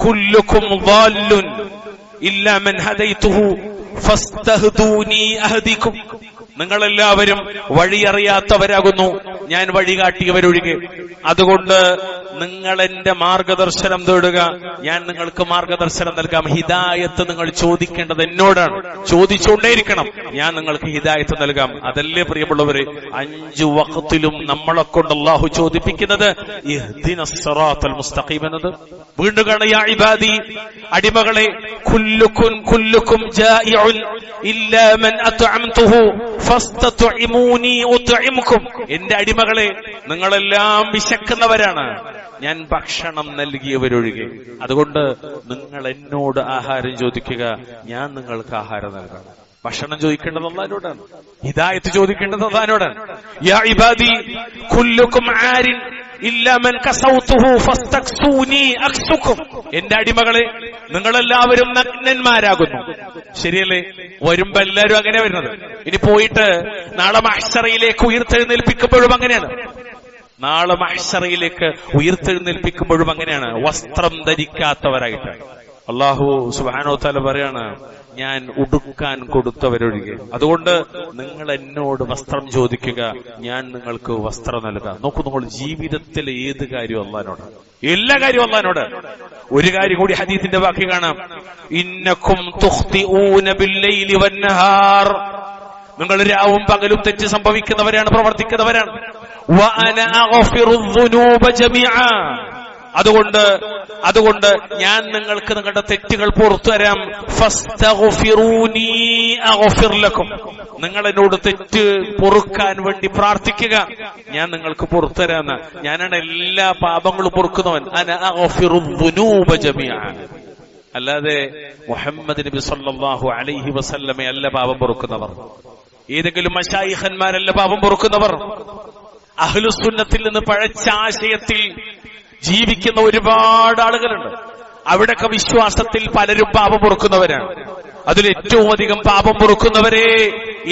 കുല്ലുക്കും ളാല്ലുൻ ഇല്ലാ മൻ ഹദൈതുഹു ഫസ്തഹ്ദൂനി അഹ്ദികും. നിങ്ങളെല്ലാവരും വഴിയറിയാത്തവരാകുന്നു, ഞാൻ വഴികാട്ടിയവരൊഴികെ. അതുകൊണ്ട് നിങ്ങൾ എന്റെ മാർഗദർശനം തേടുക, ഞാൻ നിങ്ങൾക്ക് മാർഗദർശനം നൽകാം. ഹിദായത്ത് നിങ്ങൾ ചോദിക്കേണ്ടത് എന്നോടാണ്, ചോദിച്ചുകൊണ്ടേയിരിക്കണം, ഞാൻ നിങ്ങൾക്ക് ഹിദായത്ത് നൽകാം. അതല്ലേ പ്രിയമുള്ളവരെ 5 വഖത്തിലും നമ്മളെ കൊണ്ട് അല്ലാഹു ചോദിപ്പിക്കുന്നത് ഇഹ്ദിനസ് സിറാത്തൽ മുസ്തഖീം എന്നത്. വീണ്ടും കാണാം, യാ ഇബാദി, അടിമകളെ, കുല്ലുക്കും ജായിഉൻ ഇല്ലാ മൻ അത്അംതുഹു ഫസ്തത്ഇമൂനി ഉത്ഇമുകും. എന്റെ അടിമകളെ, നിങ്ങളെല്ലാം വിശക്കുന്നവരാണ്, ഞാൻ ഭക്ഷണം നൽകിയവരൊഴികെ. അതുകൊണ്ട് നിങ്ങൾ എന്നോട് ആഹാരം ചോദിക്കുക, ഞാൻ നിങ്ങൾക്ക് ആഹാരം നൽകാം. ഭക്ഷണം ചോദിക്കേണ്ടത് അല്ലാഹുവോടാണ്, ഹിദായത്ത് ചോദിക്കേണ്ടത് അല്ലാഹുവോടാണ്. യാ ഇബാദി കുല്ലുക്കും ആരിൻ ഇല്ലാ മൻ കസൗതുഹു ഫസ്തക്സൂനി അക്സുകും. എന്റെ അടിമകളെ, നിങ്ങളെല്ലാവരും നഗ്നന്മാരാകുന്നു. ശരിയല്ലേ? വരുമ്പോ എല്ലാവരും അങ്ങനെ വരുന്നത്. ഇനി പോയിട്ട് നാളെ മഹ്ശറയിലേക്ക് ഉയർത്തെഴുന്നേൽപ്പിക്കുമ്പോഴും അങ്ങനെയാണ്. നാളെ മഹ്ശറയിലേക്ക് ഉയർത്തെഴുന്നേൽപ്പിക്കുമ്പോഴും അങ്ങനെയാണ്, വസ്ത്രം ധരിക്കാത്തവരായിട്ട്. അല്ലാഹു സുബ്ഹാനഹു വ തആല പറയാണ്, ഞാൻ ഉടുക്കാൻ കൊടുത്തവരൊഴികെ. അതുകൊണ്ട് നിങ്ങൾ എന്നോട് വസ്ത്രം ചോദിക്കുക, ഞാൻ നിങ്ങൾക്ക് വസ്ത്രം നൽകാം. നോക്കൂ, നമ്മൾ ജീവിതത്തിലെ ഏത് കാര്യവും അല്ലാഹുവിനോട്, എല്ലാ കാര്യവും അല്ലാഹുവിനോട്. ഒരു കാര്യം കൂടി ഹദീസിന്റെ ബാക്കി കാണാം, ഇന്നക്കും തുഖ്തിഊന ബില്ലൈലി വന്നഹാർ. നിങ്ങൾ രാവും പകലും തെറ്റ് സംഭവിക്കുന്നവരാണ്, പ്രവർത്തിക്കുന്നവരാണ്. വഅന അഗ്ഫിറു ദുനൂബ ജമീഅ. അതുകൊണ്ട് ഞാൻ നിങ്ങൾക്ക് നിങ്ങളുടെ തെറ്റുകൾ പുറത്തു തരാം. ഫസ്തഗ്ഫിറൂനി അഗ്ഫിർ ലക്കും. നിങ്ങൾ എന്നോട് തെറ്റ് പൊറുക്കാൻ വേണ്ടി പ്രാർത്ഥിക്കുക, ഞാൻ നിങ്ങൾക്ക് പുറത്തു തരാമെന്ന്. ഞാനാണ് എല്ലാ പാപങ്ങളും പൊറുക്കുന്നവൻ. അന അഗ്ഫിറു ദുനൂബ ജമീഅ. അല്ലാതെ മുഹമ്മദ് നബി സല്ലല്ലാഹു അലൈഹി വസല്ലമ അല്ല പാപം പൊറുക്കുന്നവർ, ഏതെങ്കിലും മശായിഖന്മാരല്ല പാപം പൊറുക്കുന്നവർ. അഹ്ലുസുന്നത്തിൽ നിന്ന് പഴച്ച ആശയത്തിൽ ജീവിക്കുന്ന ഒരുപാട് ആളുകളുണ്ട്. അവിടൊക്കെ വിശ്വാസത്തിൽ പലരും പാപം പൊറുക്കുന്നവരാണ്. അതിലേറ്റവും അധികം പാപം പൊറുക്കുന്നവരെ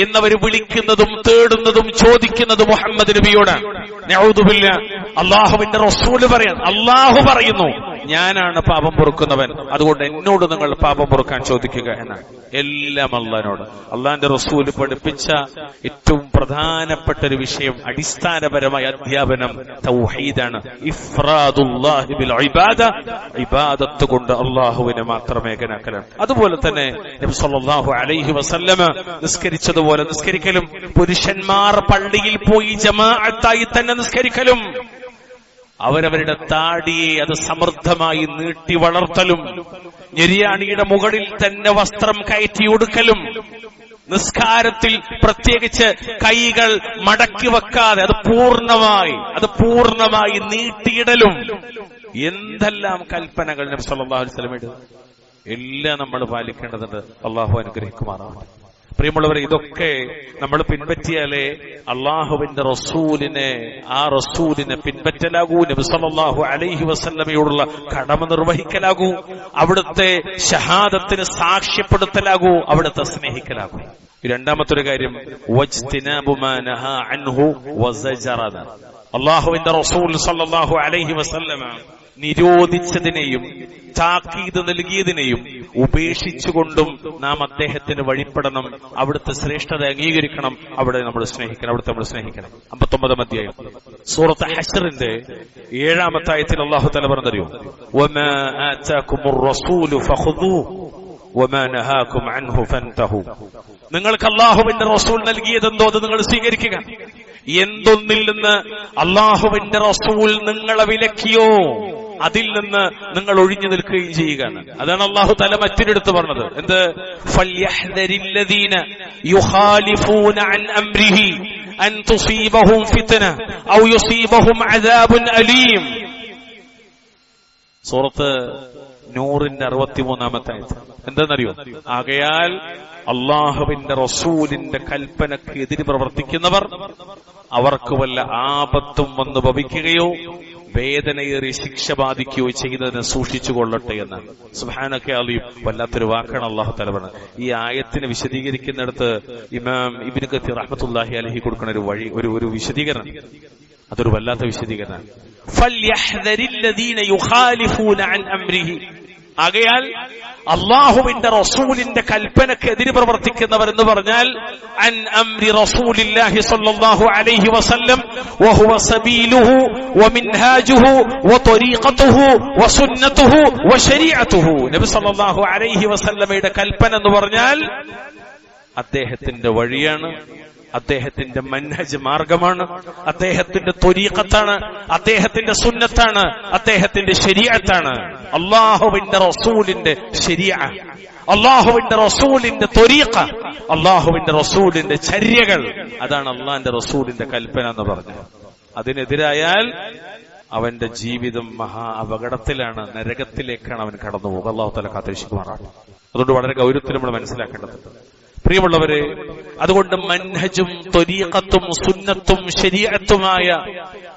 എന്നവർ വിളിക്കുന്നതും തേടുന്നതും ചോദിക്കുന്നതും മുഹമ്മദ് നബിയോടാണ്. നഊദു ബില്ലാഹ്. അള്ളാഹുവിന്റെ റസൂല് പറയാൻ, അള്ളാഹു പറയുന്നു, ഞാനാണ് പാപം പൊറുക്കുന്നവൻ, അതുകൊണ്ട് എന്നോട് നിങ്ങൾ പാപം പൊറുക്കാൻ ചോദിക്കുക എന്നാണ്. എല്ലാം അള്ളാഹിനോട്. അള്ളാഹിന്റെ റസൂല് പഠിപ്പിച്ച ഏറ്റവും പ്രധാനപ്പെട്ട ഒരു വിഷയം, അടിസ്ഥാനപരമായ അധ്യാപനം തൗഹീദാണ്. ഇഫ്റാദുല്ലാഹി ബിൽ ഇബാദ. ഇബാദത്ത് കൊണ്ട് അള്ളാഹുവിനെ മാത്രം ഏകനാക്കലാണ്. അതുപോലെ തന്നെ നബി സല്ലല്ലാഹു അലൈഹി വസല്ലമ നിസ്കരിച്ചതുപോലെ നിസ്കരിക്കലും, പുരുഷന്മാർ പള്ളിയിൽ പോയി ജമാഅത്തായി തന്നെ നിസ്കരിക്കലും, അവരവരുടെ താടിയെ അത് സമൃദ്ധമായി നീട്ടി വളർത്തലും, ഞെരിയാണിയുടെ മുകളിൽ തന്നെ വസ്ത്രം കയറ്റി ഒടുക്കലും, നിസ്കാരത്തിൽ പ്രത്യേകിച്ച് കൈകൾ മടക്കി വെക്കാതെ അത് പൂർണ്ണമായി നീട്ടിയിടലും, എന്തെല്ലാം കൽപ്പനകൾ നബി സല്ലല്ലാഹു അലൈഹി വസല്ലം ഇടുന്നു, എല്ലാം നമ്മൾ പാലിക്കേണ്ടതുണ്ട്. അള്ളാഹു അനുഗ്രഹിക്കുമാറാവട്ടെ. പ്രിയമുള്ളവരെ, ഇതൊക്കെ നമ്മൾ പിൻപറ്റിയാലേ അള്ളാഹുവിന്റെ റസൂലിനെ പിൻപറ്റലാകൂ, നബി സല്ലല്ലാഹു അലൈഹി വസല്ലമയോടുള്ള കടമ നിർവഹിക്കലാകൂ, അവിടുത്തെ ഷഹാദത്തിന് സാക്ഷ്യപ്പെടുത്തലാകൂ, അവിടുത്തെ സ്നേഹിക്കലാകൂ. രണ്ടാമത്തൊരു കാര്യം, വജ്തിനാബു മാ നഹാ അൻഹു വസജറന. അള്ളാഹുവിന്റെ റസൂൽ സല്ലല്ലാഹു അലൈഹി വസല്ലമ നിരോധിച്ചതിനെയും താക്കീത് നൽകിയതിനെയും ഉപേക്ഷിച്ചുകൊണ്ടും നാം അദ്ദേഹത്തിന് വഴിപ്പെടണം. അവിടുത്തെ ശ്രേഷ്ഠത അംഗീകരിക്കണം, അവിടെ നമ്മൾ സ്നേഹിക്കണം, അവിടുത്തെ നമ്മൾ സ്നേഹിക്കണം. 59 അധ്യായം സൂറത്ത് ഹശ്റിന്റെ 7-ാമത്തെ ആയത്തിൽ അല്ലാഹു തആല പറഞ്ഞറിയോ, വമാ ആതാകുമുർ റസൂലു ഫഖുദൂഹു വമാ നഹാകും അൻഹു ഫൻതഹു. നിങ്ങൾക്ക് അല്ലാഹുവിന്റെ റസൂൽ നൽകിയതെന്തോ അത് നിങ്ങൾ സ്വീകരിക്കുക, എന്തൊന്നിൽ നിന്ന് അല്ലാഹുവിന്റെ റസൂൽ നിങ്ങളെ വിലക്കിയോ അതിൽ നിന്ന് നിങ്ങൾ ഒഴിഞ്ഞു നിൽക്കുകയും ചെയ്യുക. അതാണ് അല്ലാഹു തആല മറ്റൊരിടത്ത് പറഞ്ഞത്. എന്ത്? ഫൽയഹ്ദരില്ലദീന യുഖാലിഫൂന അൻ അംരിഹി അൻ തുസീബഹും ഫിത്ന ഔ യുസീബഹും അദാബുൻ അലീം. സൂറത്ത് നൂറിന്റെ 63-ാമത്തെ ആയത്ത്. എന്താണെന്നറിയോ? ആകയാൽ അള്ളാഹുവിന്റെ റസൂലിന്റെ കൽപ്പനക്ക് എതിര് പ്രവർത്തിക്കുന്നവർ അവർക്ക് വല്ല ആപത്തും വന്ന് ഭവിക്കുകയോ വേദനയേറിയ ശിക്ഷ ബാധിക്കുകയോ ചെയ്യുന്നതിനെ സൂക്ഷിച്ചു കൊള്ളട്ടെ എന്നാണ്. സുബ്ഹാനക അലീം. വല്ലാത്തൊരു വാക്കാണ് അള്ളാഹു തആല പറഞ്ഞത്. ഈ ആയത്തിനെ വിശദീകരിക്കുന്നിടത്ത് ഇമാം ഇബ്നു കത്തീർ റഹ്മത്തുള്ളാഹി അലൈഹി കൊടുക്കുന്ന ഒരു വഴി, ഒരു വിശദീകരണം, അതൊരു വല്ലാത്ത വിശദീകരണമാണ്. ഫൽയഹ്ദരില്ലദീന യുഖാലിഫൂന അൻ അംരിഹി. ആകയാൽ അള്ളാഹുവിന്റെ റസൂലിന്റെ കൽപ്പനക്ക് എതിര് പ്രവർത്തിക്കുന്നവർ എന്ന് പറഞ്ഞാൽ അൻ അംരി റസൂലില്ലാഹി സ്വല്ലല്ലാഹു അലൈഹി വസല്ലം വഹുവ സബീലുഹു വമിൻഹാജുഹു വത്വരീഖതുഹു വസുന്നതുഹു വശരീഅതുഹു. നബി സ്വല്ലല്ലാഹു അലൈഹി വസല്ലമയുടെ കൽപ്പന എന്ന് പറഞ്ഞാൽ അദ്ദേഹത്തിന്റെ വഴിയാണ്, അദ്ദേഹത്തിന്റെ മൻഹജ് മാർഗമാണ്, അദ്ദേഹത്തിന്റെ ത്വരീഖത്താണ്, അദ്ദേഹത്തിന്റെ സുന്നത്താണ്, അദ്ദേഹത്തിന്റെ ശരീഅത്താണ്. അല്ലാഹുവിന്റെ റസൂലിന്റെ ശരീഅ, അല്ലാഹുവിന്റെ റസൂലിന്റെ ത്വരീഖ, അല്ലാഹുവിന്റെ റസൂലിന്റെ ചര്യകൾ, അതാണ് അല്ലാഹുവിന്റെ റസൂലിന്റെ കൽപ്പന എന്ന് പറഞ്ഞത്. അതിനെതിരായാൽ അവന്റെ ജീവിതം മഹാ അപകടത്തിലാണ്, നരകത്തിലേക്കാണ് അവൻ കടന്നു പോകുക. അല്ലാഹു തആല കാത്തുരക്ഷിക്കുമാറാകട്ടെ. അതുകൊണ്ട് വളരെ ഗൗരവത്തിൽ നമ്മൾ മനസ്സിലാക്കേണ്ടത് പ്രിയമുള്ളവരെ, അതുകൊണ്ട് മൻഹജും ത്വരീഖത്തും സുന്നത്തും ശരീഅത്തുമായ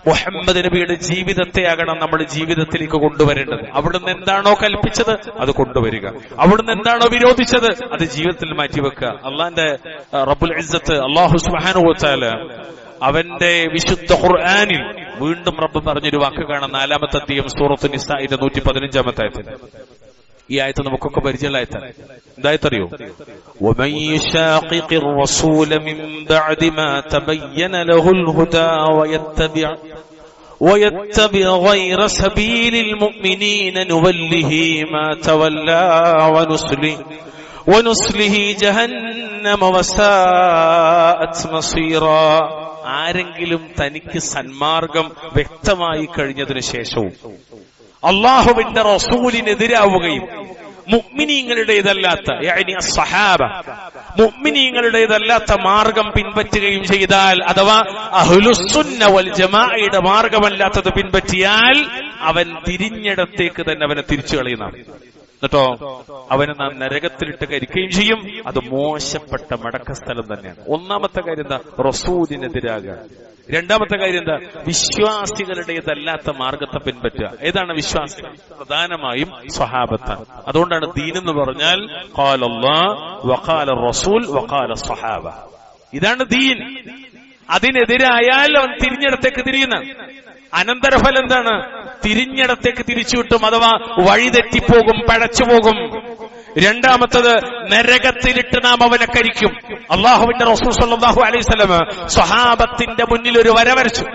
മുഹമ്മദ് നബിയുടെ ജീവിതത്തെയാകണം നമ്മൾ ജീവിതത്തിലേക്ക് കൊണ്ടുവരേണ്ടത്. അവിടുന്ന് എന്താണോ കൽപ്പിച്ചത് അത് കൊണ്ടുവരിക, അവിടുന്ന് എന്താണോ വിരോധിച്ചത് അത് ജീവിതത്തിൽ മാറ്റിവെക്കുക. അള്ളാന്റെ റബ്ബുൽ ഇസ്സത്ത് അല്ലാഹു സുബ്ഹാനഹു വ തആല അവന്റെ വിശുദ്ധ ഖുർആനിൽ വീണ്ടും റബ്ബ് പറഞ്ഞൊരു വാക്ക് കാണാം. 4-ാമത്തെ അധ്യായം സൂറത്തുൻ നിസാഇന്റെ 115-ാമത്തെ ആയത്തിൽ. ഈ ആയത്ത് നമുക്കൊക്കെ പരിചയമുള്ള ആയത്താണ്. എന്തായത്തറിയോ? وَمَن يُشَاقِقِ الرَّسُولَ مِن بَعْدِ مَا تَبَيَّنَ لَهُ الْهُدَى وَيَتَّبِعْ غَيْرَ سَبِيلِ الْمُؤْمِنِينَ نُوَلِّهِ مَا تَوَلَّى وَنُصْلِهِ جَهَنَّمَ وَسَاءَتْ مَصِيرًا. ആരെങ്കിലും തനിക്ക് സന്മാർഗം വ്യക്തമായി കഴിഞ്ഞതിന് ശേഷവും അള്ളാഹുവിന്റെ റസൂലിനെതിരാവുകയും മുഅ്മിനീങ്ങളുടേതല്ലാത്ത സഹാബ മുഅ്മിനീങ്ങളുടേതല്ലാത്ത മാർഗം പിൻപറ്റുകയും ചെയ്താൽ, അഥവാ അഹ്ലുസുന്ന വൽ ജമാഅയുടെ മാർഗമല്ലാത്തത് പിൻപറ്റിയാൽ അവൻ തിരിഞ്ഞിടത്തേക്ക് തന്നെ അവനെ തിരിച്ചു കളയുന്നതാണ്. എന്നിട്ടോ അവനെ നാം നരകത്തിലിട്ട് കരിക്കുകയും ചെയ്യും. അത് മോശപ്പെട്ട മടക്കസ്ഥലം തന്നെയാണ്. ഒന്നാമത്തെ കാര്യം എന്താ? റസൂലിനെതിരാകുക. രണ്ടാമത്തെ കാര്യം എന്താ? വിശ്വാസികളുടേതല്ലാത്ത മാർഗത്തെ പിൻപറ്റുക. ഏതാണ് വിശ്വാസികൾ? പ്രധാനമായും സ്വഹാബത്താണ്. അതുകൊണ്ടാണ് ദീൻ എന്ന് പറഞ്ഞാൽ ഖാല അല്ലാഹ് വഖാല റസൂൽ വഖാല സ്വഹാബ. ഇതാണ് ദീൻ. അതിനെതിരായാൽ അവൻ തിരിഞ്ഞിടത്തേക്ക് തിരിയുന്ന അനന്തരഫലം എന്താണ്? തിരിഞ്ഞിടത്തേക്ക് തിരിച്ചു കിട്ടും, അഥവാ വഴിതെറ്റിപ്പോകും, പഴച്ചുപോകും. രണ്ടാമത്തത്, നരകത്തിലിട്ട് നാം അവനെ കരിക്കും. അള്ളാഹുവിന്റെ റസൂൽ സ്വല്ലല്ലാഹു അലൈഹി വസല്ലം സ്വഹാബത്തിന്റെ മുന്നിൽ ഒരു വര വരച്ചു.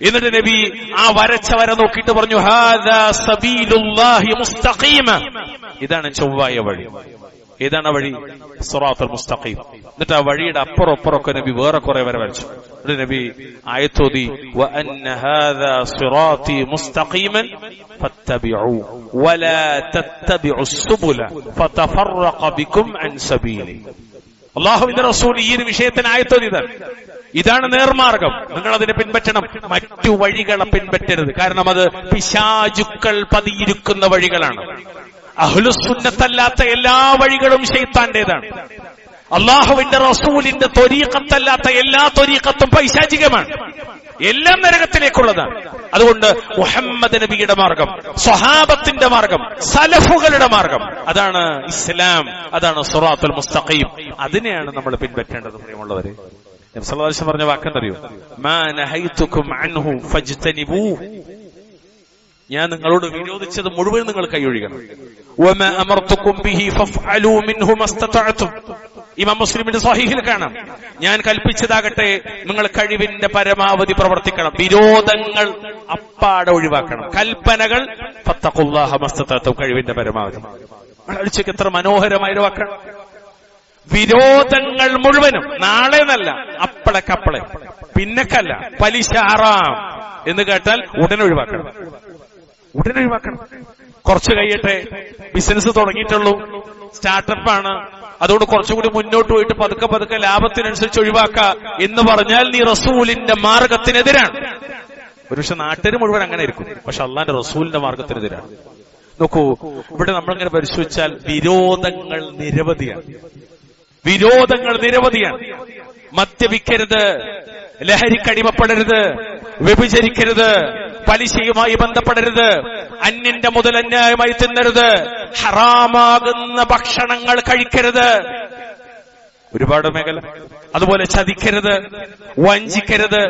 എന്നിട്ട് നബി ആ വരച്ച വര നോക്കിയിട്ട് പറഞ്ഞു, ഹാദാ സബീലുല്ലാഹി മുസ്തഖീമ. ഇതാണ് ചൊവ്വായ വഴി. ഏതാണ് വഴി? സിറാത്തുൽ മുസ്തഖീം. എന്നിട്ട് ആ വഴിയുടെ അപ്പുറമൊക്കെ നബി വേറെ കുറെ വര വരച്ചു. നബി ആയത്തോതി, വഅന്ന ഹാദാ സിറാത്തി മുസ്തഖീമൻ ഫത്തബിഉ വലാ തത്തബിഉസ് സുബുല ഫതഫറഖ ബികും അൻ സബീലി. അല്ലാഹുവിന്റെ റസൂൽ ഈ ഒരു വിഷയത്തിന് ആയത്തോതി ഇതാണ് നേർമാർഗം, നിങ്ങൾ അതിനെ പിൻപറ്റണം, മറ്റു വഴികളെ പിൻപറ്റരുത്. കാരണം അത് പിശാചുക്കൾ പതിയിരിക്കുന്ന വഴികളാണ്. അഹ്ലുസുന്നത്തല്ലാത്ത എല്ലാ വഴികളും ശൈത്താന്റേതാണ്. അള്ളാഹുവിന്റെ റസൂലിന്റെ ത്വരീഖത്തല്ലാത്ത എല്ലാ ത്വരീഖത്തും പൈശാചികമാണ്. എല്ലാം നരകത്തിലേക്കുള്ളതാണ്. അതുകൊണ്ട് മുഹമ്മദ് നബിയുടെ മാർഗം, സ്വഹാബത്തിന്റെ മാർഗം, സലഫുകളുടെ മാർഗം, അതാണ് ഇസ്ലാം, അതാണ് സിറാത്തുൽ മുസ്തഖീം. അതിനെയാണ് നമ്മൾ പിൻപറ്റേണ്ടത്. പ്രിയമുള്ളവരെ, നബി സല്ലല്ലാഹു അലൈഹി വസല്ലം പറഞ്ഞ വാക്കെന്തറിയോ? മാ നഹൈതുകും അൻഹു ഫജ്തനിബൂ. ഞാൻ നിങ്ങളോട് വിരോധിച്ചത് മുഴുവൻ നിങ്ങൾ കൈയൊഴിയണം. വമാ അമർതുകും ബിഹി ഫഫ്അലൂ മിൻഹു മസ്തതഅതും. ഇമാം മുസ്ലിമിന്റെ സ്വഹീഹിൽ കാണാം, ഞാൻ കൽപ്പിച്ചതാകട്ടെ നിങ്ങൾ കഴിവിന്റെ പരമാവധി പ്രവർത്തിക്കണം, വിരോധങ്ങൾ അപ്പാടെ ഒഴിവാക്കണം. കൽപ്പനകൾ ഫത്തഖുല്ലാഹ മസ്തതഅതും, കഴിവിന്റെ പരമാവധി. അടിച്ചേക്ക് എത്ര മനോഹരമായ വാക്കാണ്. വിരോധങ്ങൾ മുഴുവനും നാളെ എന്നല്ല, അപ്പളക്കപ്പളെ, പിന്നക്കല്ല. പലിശ ഹറാം എന്ന് കേട്ടാൽ ഉടനെ ഒഴിവാക്കണം, ഉടനെ ഒഴിവാക്കണം. കുറച്ച് കഴിയട്ടെ, ബിസിനസ് തുടങ്ങിയിട്ടുള്ളൂ, സ്റ്റാർട്ടപ്പാണ്, അതുകൊണ്ട് കുറച്ചുകൂടി മുന്നോട്ട് പോയിട്ട് പതുക്കെ പതുക്കെ ലാഭത്തിനനുസരിച്ച് ഒഴിവാക്കുക എന്ന് പറഞ്ഞാൽ നീ റസൂലിന്റെ മാർഗത്തിനെതിരാണ്. ഒരുപക്ഷെ നാട്ടുകാർ മുഴുവൻ അങ്ങനെ ഇരിക്കും, പക്ഷെ അള്ളാന്റെ റസൂലിന്റെ മാർഗത്തിനെതിരാണ്. നോക്കൂ, ഇവിടെ നമ്മളിങ്ങനെ പരിശോധിച്ചാൽ വിരോധങ്ങൾ നിരവധിയാണ്. മദ്യപിക്കരുത്, ലഹരിക്കടിമപ്പെടരുത്, വ്യഭിചരിക്കരുത്, പലിശയുമായി ബന്ധപ്പെടരുത്, അന്യന്റെ മുതൽ അന്യായമായി തിന്നരുത്, ഹറാമാകുന്ന ഭക്ഷണങ്ങൾ കഴിക്കരുത്, ഒരുപാട് മേഖല. അതുപോലെ ചതിക്കരുത്, വഞ്ചിക്കരുത്,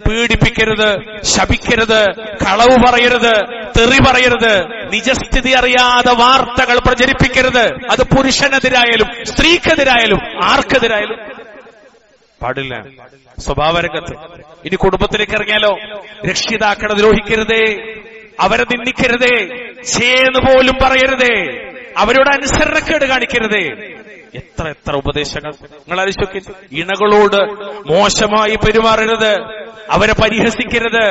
പീഡിപ്പിക്കരുത്, ശപിക്കരുത്, കളവ് പറയരുത്, തെറി പറയരുത്, നിജസ്ഥിതി അറിയാതെ വാർത്തകൾ പ്രചരിപ്പിക്കരുത്. അത് പുരുഷനെതിരായാലും സ്ത്രീക്കെതിരായാലും ആർക്കെതിരായാലും പാടില്ല. സ്വഭാവരംഗത്ത്. ഇനി കുടുംബത്തിലേക്ക് ഇറങ്ങിയാലോ, രക്ഷിതാക്കളെ ദ്രോഹിക്കരുതേ, അവരെ നിന്ദിക്കരുതേ, ചേന്ന് പോലും പറയരുതേ, അവരോട് അനുസരണക്കേട് കാണിക്കരുതേ. എത്ര ഉപദേശങ്ങൾ നിങ്ങൾ ആലോചിച്ച്. ഇണകളോട് മോശമായി പെരുമാറരുത്, അവരെ പരിഹസിക്കരുത്,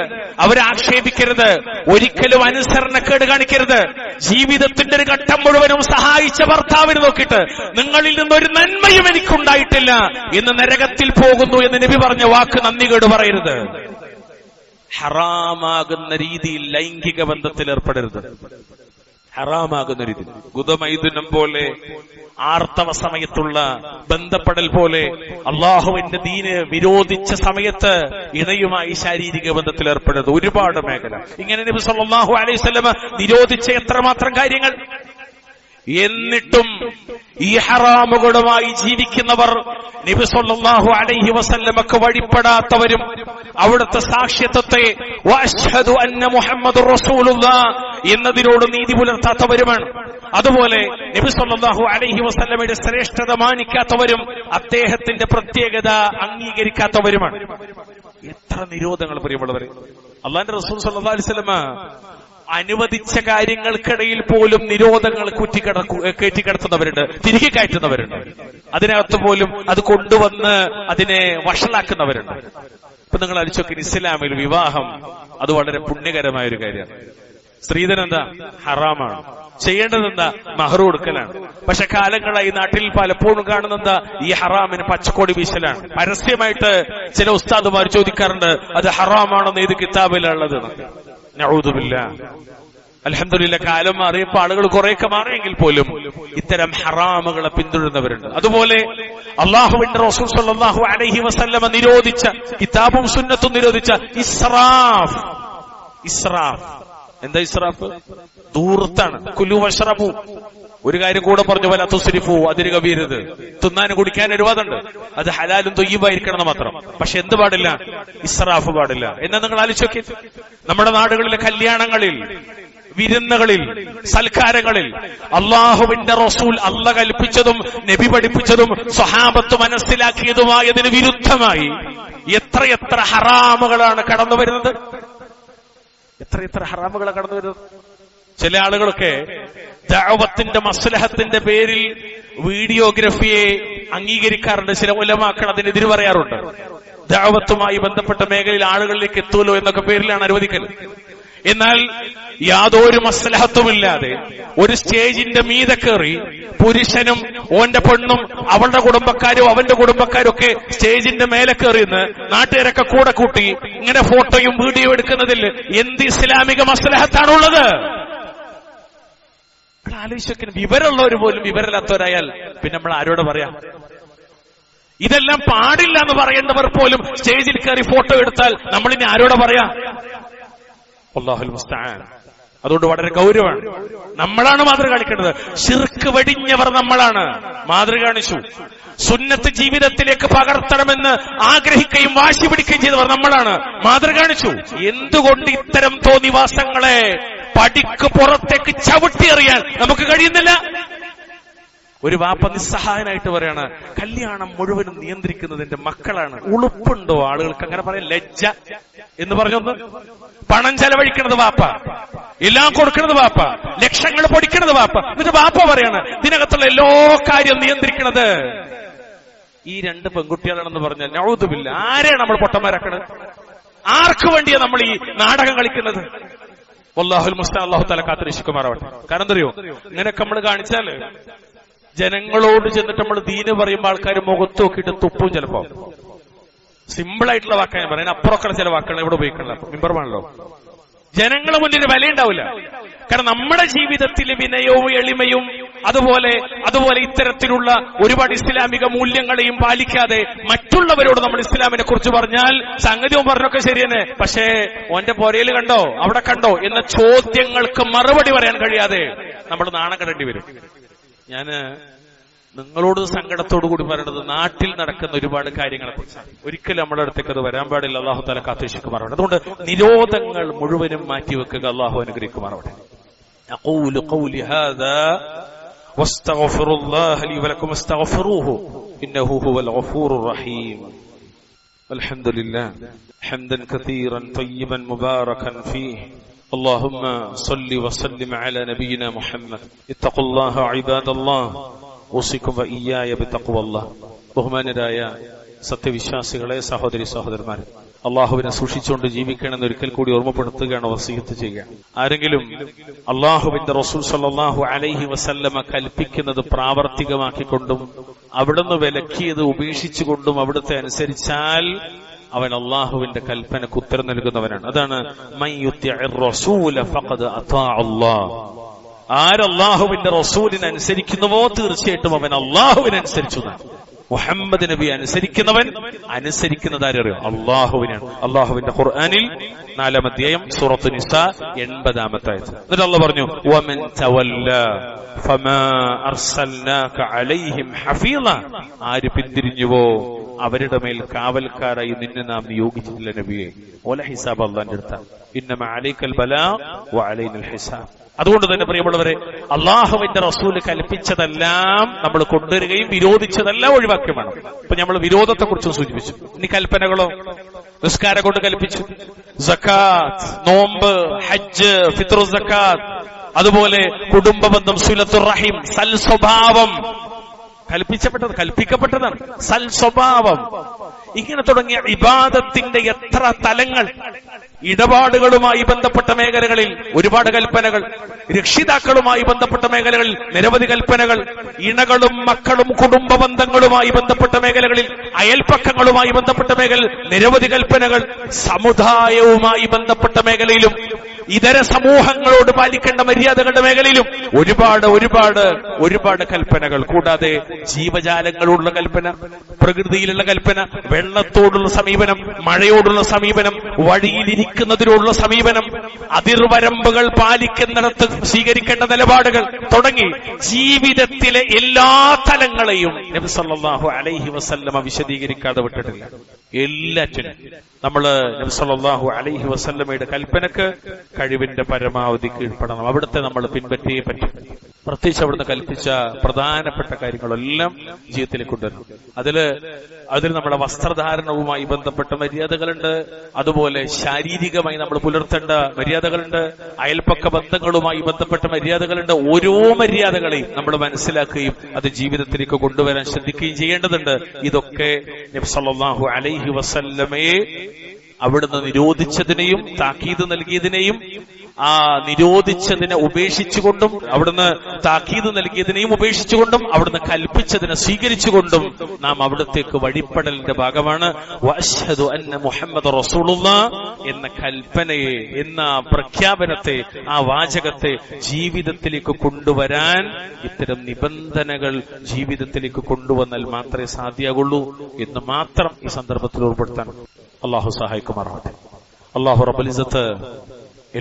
അവരെ ആക്ഷേപിക്കരുത്, ഒരിക്കലും അനുസരണക്കേട് കാണിക്കരുത്. ജീവിതത്തിന്റെ ഒരു ഘട്ടം മുഴുവനും സഹായിച്ച ഭർത്താവിനെ നോക്കിയിട്ട് നിങ്ങളിൽ നിന്നൊരു നന്മയും എനിക്കുണ്ടായിട്ടില്ല എന്ന് നരകത്തിൽ പോകുന്നു എന്ന് നബി പറഞ്ഞ വാക്ക് നന്ദികേട് പറയരുത്. ഹറാമാകുന്ന രീതിയിൽ ലൈംഗിക ബന്ധത്തിൽ ഏർപ്പെടരുത്. ഹറാമാകുന്ന രീതി, ഗുദമൈഥുനം പോലെ, ആർത്തവ സമയത്തുള്ള ബന്ധപ്പെടൽ പോലെ, അള്ളാഹുവിന്റെ ദീന് വിരോധിച്ച സമയത്ത് ഇണയുമായി ശാരീരിക ബന്ധത്തിൽ ഏർപ്പെടരുത്. ഒരുപാട് മേഖല ഇങ്ങനെ നബി സല്ലല്ലാഹു അലൈഹി വസല്ലം നിരോധിച്ച എത്രമാത്രം കാര്യങ്ങൾ. എന്നിട്ടും ഈ ഹറാമുകളുമായി ജീവിക്കുന്നവർ നബി സല്ലല്ലാഹു അലൈഹി വസല്ലമക്ക് വഴിപ്പെടാത്തവരും അവിടുത്തെ സാക്ഷ്യത്വത്തെ വഅശ്ഹദു അന്ന മുഹമ്മദുർ റസൂലുള്ളാഹ് എന്നതിനോട് നീതി പുലർത്താത്തവരുമാണ്. അതുപോലെ നബി സല്ലല്ലാഹു അലൈഹി വസല്ലമയുടെ ശ്രേഷ്ഠത മാനിക്കാത്തവരും അദ്ദേഹത്തിന്റെ പ്രത്യേകത അംഗീകരിക്കാത്തവരുമാണ്. എത്ര നിരോധങ്ങൾ പ്രിയമുള്ളവരെ. അല്ലാഹുവിന്റെ റസൂൽ സല്ലല്ലാഹു അലൈഹി വസല്ലമ അനുവദിച്ച കാര്യങ്ങൾക്കിടയിൽ പോലും നിരോധങ്ങൾ കയറ്റിക്കിടത്തുന്നവരുണ്ട്, തിരികെ കയറ്റുന്നവരുണ്ട്. അതിനകത്ത് പോലും അത് കൊണ്ടുവന്ന് അതിനെ വഷളാക്കുന്നവരുണ്ട്. ഇപ്പൊ നിങ്ങൾ അടിച്ചൊക്കെ ഇസ്ലാമിൽ വിവാഹം അത് വളരെ പുണ്യകരമായ ഒരു കാര്യമാണ്. സ്ത്രീധനം എന്താ? ഹറാമാണ്. ചെയ്യേണ്ടത് എന്താ? മഹർ കൊടുക്കലാണ്. പക്ഷെ കാലങ്ങളായി നാട്ടിൽ പലപ്പോഴും കാണുന്നെന്താ? ഈ ഹറാമിന് പച്ചക്കോടി വീശലാണ്. പരസ്യമായിട്ട് ചില ഉസ്താദുമാർ ചോദിക്കാറുണ്ട്, അത് ഹറാമാണെന്ന് ഏത് കിതാബിലുള്ളത്? നഊദു ബില്ലാഹ്. അൽഹംദുലില്ലാഹ്, കാലം മാറിയപ്പോൾ ആളുകൾ കുറെയൊക്കെ മാറിയെങ്കിൽ പോലും ഇത്തരം ഹറാമുകളെ പിന്തുടരുന്നവരുണ്ട്. അതുപോലെ അല്ലാഹുവിന്റെ റസൂൽ സല്ലല്ലാഹു അലൈഹി വസല്ലമ നിരോധിച്ച, കിതാബും സുന്നത്തും നിരോധിച്ച ഇസ്റാഫ്. എന്താ ഇസ്റാഫ്? ദൂർത്താണ്. കുലു വശ്റബു. ഒരു കാര്യം കൂടെ പറഞ്ഞു, വല തുസ്രിഫു, അതിര് കവിയരുത്. തിന്നാനും കുടിക്കാൻ ഒരുപാടുണ്ട്, അത് ഹലാലും തൊയ്യിബായിരിക്കണം മാത്രം. പക്ഷെ എന്ത് പാടില്ല? ഇസ്റാഫ് പാടില്ല. എന്നാ നിങ്ങൾ ആലോചിച്ച് നോക്കി, നമ്മുടെ നാടുകളിലെ കല്യാണങ്ങളിൽ, വിരുന്നുകളിൽ, സൽക്കാരങ്ങളിൽ അള്ളാഹുവിന്റെ റസൂൽ അല്ല കൽപ്പിച്ചതും നബി പഠിപ്പിച്ചതും സ്വഹാബത്ത് മനസ്സിലാക്കിയതുമായതിന് വിരുദ്ധമായി എത്രയെത്ര ഹറാമുകളാണ് കടന്നു വരുന്നത്. എത്രയെത്ര ഹറാമുകളാണ് കടന്നു വരുന്നത്. ചില ആളുകളൊക്കെ ദഅവത്തിന്റെ മസ്ലഹത്തിന്റെ പേരിൽ വീഡിയോഗ്രഫിയെ അംഗീകരിക്കാറുണ്ട്. ചില ഉലമാക്കൾ അതിനെതിരെ പറയാറുണ്ട്. ദഅവത്തുമായി ബന്ധപ്പെട്ട മേഖലയിൽ ആളുകളിലേക്ക് എത്തൂലോ എന്നൊക്കെ പേരിലാണ് അനുവദിക്കൽ. എന്നാൽ യാതൊരു മസ്ലഹത്തുമില്ലാതെ ഒരു സ്റ്റേജിന്റെ മീതെ കയറി പുരുഷനും ഓന്റെ പെണ്ണും അവളുടെ കുടുംബക്കാരും അവന്റെ കുടുംബക്കാരും ഒക്കെ സ്റ്റേജിന്റെ മേലെ കയറിയെന്ന് നാട്ടുകാരൊക്കെ കൂടെ കൂട്ടി ഇങ്ങനെ ഫോട്ടോയും വീഡിയോ എടുക്കുന്നതിൽ എന്ത് ഇസ്ലാമിക മസ്ലഹത്താണുള്ളത്? ആലോചിച്ചൊക്കെ വിവരമുള്ളവർ പോലും വിവരമില്ലാത്തവരായാൽ പിന്നെ നമ്മൾ ആരോട് പറയാം? ഇതെല്ലാം പാടില്ല എന്ന് പറയേണ്ടവർ പോലും സ്റ്റേജിൽ കയറി ഫോട്ടോ എടുത്താൽ നമ്മളിനി ആരോട് പറയാം? അല്ലാഹുൽ മുസ്തആൻ. അതുകൊണ്ട് വളരെ ഗൗരവമാണ്. നമ്മളാണ് മാതൃക കാണിക്കേണ്ടത്. ശിർക്ക് വെടിഞ്ഞവർ നമ്മളാണ്. മാതൃക കാണിച്ചു. സുന്നത്ത് ജീവിതത്തിലേക്ക് പകർത്തണമെന്ന് ആഗ്രഹിക്കുകയും വാശി പിടിക്കുകയും ചെയ്തവർ നമ്മളാണ്. മാതൃക കാണിച്ചു. എന്തുകൊണ്ട് ഇത്തരം തോന്നിവാസങ്ങളെ പടിക്ക് പുറത്തേക്ക് ചവിട്ടിയെറിയാൻ നമുക്ക് കഴിയുന്നില്ല? ഒരു വാപ്പ നിസ്സഹായനായിട്ട് പറയാണ്, കല്യാണം മുഴുവനും നിയന്ത്രിക്കുന്നത് എന്റെ മക്കളാണ്. ഉളുപ്പുണ്ടോ ആളുകൾക്ക് അങ്ങനെ പറയാൻ? ലജ്ജ എന്ന് പറഞ്ഞൊന്ന്. പണം ചെലവഴിക്കണത് വാപ്പ, എല്ലാം കൊടുക്കണത് വാപ്പ, ലക്ഷങ്ങൾ പൊടിക്കണത് വാപ്പ. എന്നിട്ട് വാപ്പ പറയാണ് ഇതിനകത്തുള്ള എല്ലാ കാര്യം നിയന്ത്രിക്കണത് ഈ രണ്ട് പെൺകുട്ടികളാണെന്ന് പറഞ്ഞാൽ നഊദു ബില്ലാഹ്. ആരെയാണ് നമ്മൾ പൊട്ടന്മാരാക്കണത്? ആർക്കു വേണ്ടിയാ നമ്മൾ ഈ നാടകം കളിക്കുന്നത്? വല്ലാഹുൽ മുസ്തആൻ. അല്ലാഹു തആല കാത്തുരക്ഷിക്കുമാറാവട്ടെ. കാരണം എന്തറിയോ, ഇങ്ങനെയൊക്കെ നമ്മൾ കാണിച്ചാല് ജനങ്ങളോട് ചെന്നിട്ട് നമ്മൾ ദീന് പറയുമ്പോൾ ആൾക്കാർ മുഖത്ത് നോക്കിയിട്ട് തുപ്പും. ചിലപ്പോ സിമ്പിൾ ആയിട്ടുള്ള വാക്കാണ് പറയാൻ, അപ്പുറമൊക്കെ ചില വാക്കുകൾ ഇവിടെ ഉപയോഗിക്കണല്ലോ. മിമ്പർമാണല്ലോ. ജനങ്ങളെ മുന്നിൽ വിലയുണ്ടാവില്ല. കാരണം നമ്മുടെ ജീവിതത്തിലെ വിനയവും എളിമയും അതുപോലെ ഇത്തരത്തിലുള്ള ഒരുപാട് ഇസ്ലാമിക മൂല്യങ്ങളെയും പാലിക്കാതെ മറ്റുള്ളവരോട് നമ്മൾ ഇസ്ലാമിനെ കുറിച്ച് പറഞ്ഞാൽ സംഗതിയും പറഞ്ഞൊക്കെ ശരി തന്നെ, പക്ഷേ ഓന്റെ പൊരയിൽ കണ്ടോ അവിടെ കണ്ടോ എന്ന ചോദ്യങ്ങൾക്ക് മറുപടി പറയാൻ കഴിയാതെ നമ്മൾ നാണം കെടേണ്ടി വരും. ഞാന് നിങ്ങളോട് സങ്കടത്തോടു കൂടി പറയേണ്ടത് നാട്ടിൽ നടക്കുന്ന ഒരുപാട് കാര്യങ്ങളെ കുറിച്ചാണ്. ഒരിക്കലും നമ്മുടെ അടുത്തേക്ക് അത് വരാൻ പാടില്ല. അള്ളാഹു തആല കാത്തുരക്ഷിക്കുമാറാവട്ടെ. അതുകൊണ്ട് നിരോധങ്ങൾ മുഴുവനും മാറ്റിവെക്കുക. അള്ളാഹു അനുഗ്രഹിക്കുമാറാവട്ടെ. أقول قولي هذا واستغفر الله لي ولكم استغفروه إنه هو الغفور الرحيم. الحمد لله حمدا كثيرا طيبا مباركا فيه. اللهم صل وسلم على نبينا محمد. اتقوا الله عباد الله. اوصيكم وإياي بتقوى الله. ബഹുമാനരായ സത്യവിശ്വാസികളെ, സഹോദരി സഹോദരന്മാരെ, അള്ളാഹുവിനെ സൂക്ഷിച്ചുകൊണ്ട് ജീവിക്കണമെന്ന് ഒരിക്കൽ കൂടി ഓർമ്മപ്പെടുത്തുകയാണ്, വസിയത്ത് ചെയ്യുക. ആരെങ്കിലും അള്ളാഹുവിന്റെ റസൂൽ സല്ലല്ലാഹു അലൈഹി വസല്ലമ കൽപ്പിക്കുന്നത് പ്രാവർത്തികമാക്കിക്കൊണ്ടും അവിടുന്ന് വിലക്കിയത് ഉപേക്ഷിച്ചുകൊണ്ടും അവിടുത്തെ അനുസരിച്ചാൽ അവൻ അള്ളാഹുവിന്റെ കൽപ്പനക്ക് ഉത്തരം നൽകുന്നവനാണ്. അതാണ് മൻ യുത്തിഇർ റസൂല ഫഖദ് അതാഅ അല്ലാഹ്. ആരല്ലാഹുവിന്റെ റസൂലിനെ അനുസരിക്കുന്നുവോ തീർച്ചയായിട്ടും അവൻ അള്ളാഹുവിനനുസരിച്ചു. മുഹമ്മദ് നബി അനുസരിക്കുന്നവൻ അനുസരിക്കുന്നത് ആരറിയോ? അള്ളാഹുവിനാണ്. അള്ളാഹുവിന്റെ ഖുർആനിൽ 4-ാം അധ്യായം സൂറത്തു നിസാ 80-ാമത്തെ ആയത്ത്. എന്നിട്ട് അള്ളാഹ് പറഞ്ഞു വമൻ തവല്ല ഫമാ അർസൽനാക അലൈഹിം ഹഫീള. ആര് പിന്തിരിഞ്ഞുവോ അവരുടെ മേൽ കാവൽക്കാരായി നിന്നെ നാം നിയോഗിച്ചിട്ടില്ല നബിയെ. ഓല ഹിസാബ് അള്ളാന്റെ അടുത്ത. ഇന്നമാ അലൈക്കൽ ബലാഗ് വഅലൈനൽ ഹിസാബ്. അതുകൊണ്ട് തന്നെ പ്രിയമുള്ളവരെ, അള്ളാഹുവിന്റെ റസൂല് കൽപ്പിച്ചതെല്ലാം നമ്മൾ കൊണ്ടുവരികയും വിരോധിച്ചതെല്ലാം ഒഴിവാക്കുകയും വേണം. ഇപ്പൊ നമ്മൾ വിരോധത്തെ കുറിച്ച് സൂചിപ്പിച്ചു. ഇനി കൽപ്പനകളോ? നിസ്കാരം കൊണ്ട് കൽപ്പിച്ചു, സക്കാത്ത്, നോമ്പ്, ഹജ്ജ്, ഫിത്റു സക്കാത്ത്, അതുപോലെ കുടുംബബന്ധം, സുലത്തുർ റഹിം, സൽ സ്വഭാവം കൽപ്പിക്കപ്പെട്ടതാണ്. സൽ സ്വഭാവം, ഇങ്ങനെ തുടങ്ങിയ ഇബാദത്തിന്റെ എത്ര തലങ്ങൾ. ഇടപാടുകളുമായി ബന്ധപ്പെട്ട മേഖലകളിൽ ഒരുപാട് കൽപ്പനകൾ, രക്ഷിതാക്കളുമായി ബന്ധപ്പെട്ട മേഖലകളിൽ നിരവധി കൽപ്പനകൾ, ഇണകളും മക്കളും കുടുംബ ബന്ധങ്ങളുമായി ബന്ധപ്പെട്ട മേഖലകളിൽ, അയൽപ്പക്കങ്ങളുമായി ബന്ധപ്പെട്ട മേഖലയിൽ നിരവധി കൽപ്പനകൾ, സമുദായവുമായി ബന്ധപ്പെട്ട മേഖലയിലും ഇതര സമൂഹങ്ങളോട് പാലിക്കേണ്ട മര്യാദകളുടെ മേഖലയിലും ഒരുപാട് ഒരുപാട് ഒരുപാട് കൽപ്പനകൾ. കൂടാതെ ജീവജാലങ്ങളോടുള്ള കൽപ്പന, പ്രകൃതിയിലുള്ള കൽപ്പന, വെള്ളത്തോടുള്ള സമീപനം, മഴയോടുള്ള സമീപനം, വഴിയിലിരിക്കുന്നതിനോടുള്ള സമീപനം, അതിർവരമ്പുകൾ പാലിക്കുന്നിടത്ത് സ്വീകരിക്കേണ്ട നിലപാടുകൾ തുടങ്ങി ജീവിതത്തിലെ എല്ലാ തലങ്ങളെയും നബി സല്ലല്ലാഹു അലൈഹി വസല്ലമ വിശദീകരിക്കാതെ വിട്ടിട്ടില്ല. എല്ലാറ്റിനും നമ്മള് നബി സല്ലല്ലാഹു അലൈഹി വസല്ലമയുടെ കൽപ്പനക്ക് കഴിവിന്റെ പരമാവധി കീഴ്പ്പെടണം. അവിടുത്തെ നമ്മൾ പിൻപറ്റിയേ പറ്റും. പ്രത്യേകിച്ച് അവിടുന്ന് കൽപ്പിച്ച പ്രധാനപ്പെട്ട കാര്യങ്ങളെല്ലാം ജീവിതത്തിലേക്ക് കൊണ്ടുവരണം. അതിൽ നമ്മുടെ വസ്ത്രധാരണവുമായി ബന്ധപ്പെട്ട മര്യാദകളുണ്ട്, അതുപോലെ ശാരീരികമായി നമ്മൾ പുലർത്തേണ്ട മര്യാദകളുണ്ട്, അയൽപ്പക്ക ബന്ധങ്ങളുമായി ബന്ധപ്പെട്ട മര്യാദകളുണ്ട്. ഓരോ മര്യാദകളെയും നമ്മൾ മനസ്സിലാക്കുകയും അത് ജീവിതത്തിലേക്ക് കൊണ്ടുവരാൻ ശ്രദ്ധിക്കുകയും ചെയ്യേണ്ടതുണ്ട്. ഇതൊക്കെ നബി സല്ലല്ലാഹു അലൈഹി വസല്ലമയെ അവിടുന്ന് നിരോധിച്ചതിനെയും താക്കീത് നൽകിയതിനെയും ആ നിരോധിച്ചതിനെ ഉപേക്ഷിച്ചുകൊണ്ടും അവിടുന്ന് താക്കീത് നൽകിയതിനെയും ഉപേക്ഷിച്ചുകൊണ്ടും അവിടുന്ന് കൽപ്പിച്ചതിനെ സ്വീകരിച്ചുകൊണ്ടും നാം അവിടത്തേക്ക് വഴിപ്പെടലിന്റെ ഭാഗമാണ്. വഅശ്ഹദു അന്ന മുഹമ്മദ് റസൂലുള്ളാഹ് എന്ന കൽപ്പനയെ, എന്ന പ്രഖ്യാപനത്തെ, ആ വാചകത്തെ ജീവിതത്തിലേക്ക് കൊണ്ടുവരാൻ ഇത്തരം നിബന്ധനകൾ ജീവിതത്തിലേക്ക് കൊണ്ടുവന്നാൽ മാത്രമേ സാധ്യമാകുള്ളൂ എന്ന് മാത്രം ഈ സന്ദർഭത്തിൽ ഉൾപ്പെടുത്താൻ അള്ളാഹു സഹായിക്കുമാറാവട്ടെ. അള്ളാഹു റബ്ബുൽ ഇസ്സത്ത്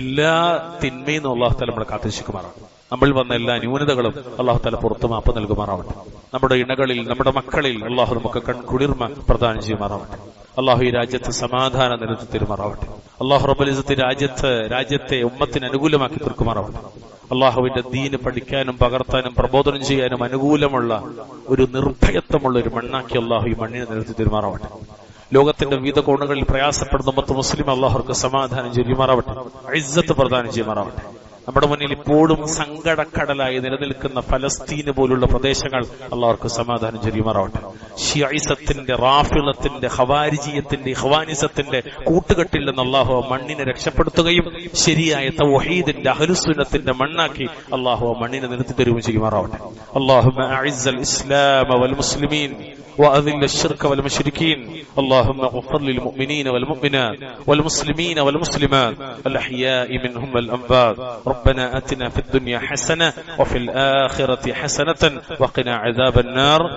എല്ലാ തിന്മയും അള്ളാഹു തആല നമ്മളെ കാത്തുരക്ഷിക്കുമാറാവട്ടെ. നമ്മളിൽ വന്ന എല്ലാ ന്യൂനതകളും അള്ളാഹു തആല പുറത്തു മാപ്പ് നൽകുമാറാവട്ടെ. നമ്മുടെ ഇണകളിൽ, നമ്മുടെ മക്കളിൽ അള്ളാഹു നമുക്ക് കൺകുളിർമ പ്രദാനം ചെയ്യുമാറാവട്ടെ. അള്ളാഹു ഈ രാജ്യത്ത് സമാധാനം നിലനിർത്തി തരുമാറാവട്ടെ. അള്ളാഹു റബ്ബുൽ ഇസ്സത്ത് രാജ്യത്തെ ഉമ്മത്തിന് അനുകൂലമാക്കി തീർക്കുമാറാവട്ടെ. അള്ളാഹുവിന്റെ ദീന് പഠിക്കാനും പകർത്താനും പ്രബോധനം ചെയ്യാനും അനുകൂലമുള്ള ഒരു നിർഭയത്വമുള്ള ഒരു മണ്ണാക്കി അള്ളാഹു ഈ മണ്ണിനെ നിലനിർത്തി തരുമാറാവട്ടെ. ലോകത്തിന്റെ വിവിധ കോണുകളിൽ പ്രയാസപ്പെടുന്ന മൊത്തം മുസ്ലിം അള്ളാഹുർക്ക് സമാധാനം ചെയ്യുമാറാവട്ടെ, ഇസ്സത്ത് പ്രദാനം ചെയ്യുമാറാവട്ടെ. നമ്മുടെ മുന്നിൽ ഇപ്പോഴും സങ്കടക്കടലായി നിലനിൽക്കുന്ന ഫലസ്തീന് പോലുള്ള പ്രദേശങ്ങൾ അള്ളാഹുർക്ക് സമാധാനം ചെയ്യുമാറാവട്ടെ. ഷിയഇസത്തിന്റെ, റാഫിളത്തിന്റെ, ഖവാരിജിയത്തിന്റെ, ഇഖ്വാനിസത്തിന്റെ കൂട്ടുകെട്ടിൽ നിന്ന് അള്ളാഹു മണ്ണിനെ രക്ഷപ്പെടുത്തുകയും ശരിയായ തൗഹീദിന്റെ, അഹ്ലുസുന്നത്തിന്റെ മണ്ണാക്കി അള്ളാഹു മണ്ണിനെ നിർത്തി തരുകയും ചെയ്യുമാറാവട്ടെ. അല്ലാഹുമ്മ അഇസ്സൽ ഇസ്ലാമ വൽ മുസ്ലിമീൻ وأذل الشرك والمشركين اللهم اغفر للمؤمنين والمؤمنات والمسلمين والمسلمات الأحياء منهم والأموات ربنا آتنا في الدنيا حسنة وفي الآخرة حسنة وقنا عذاب النار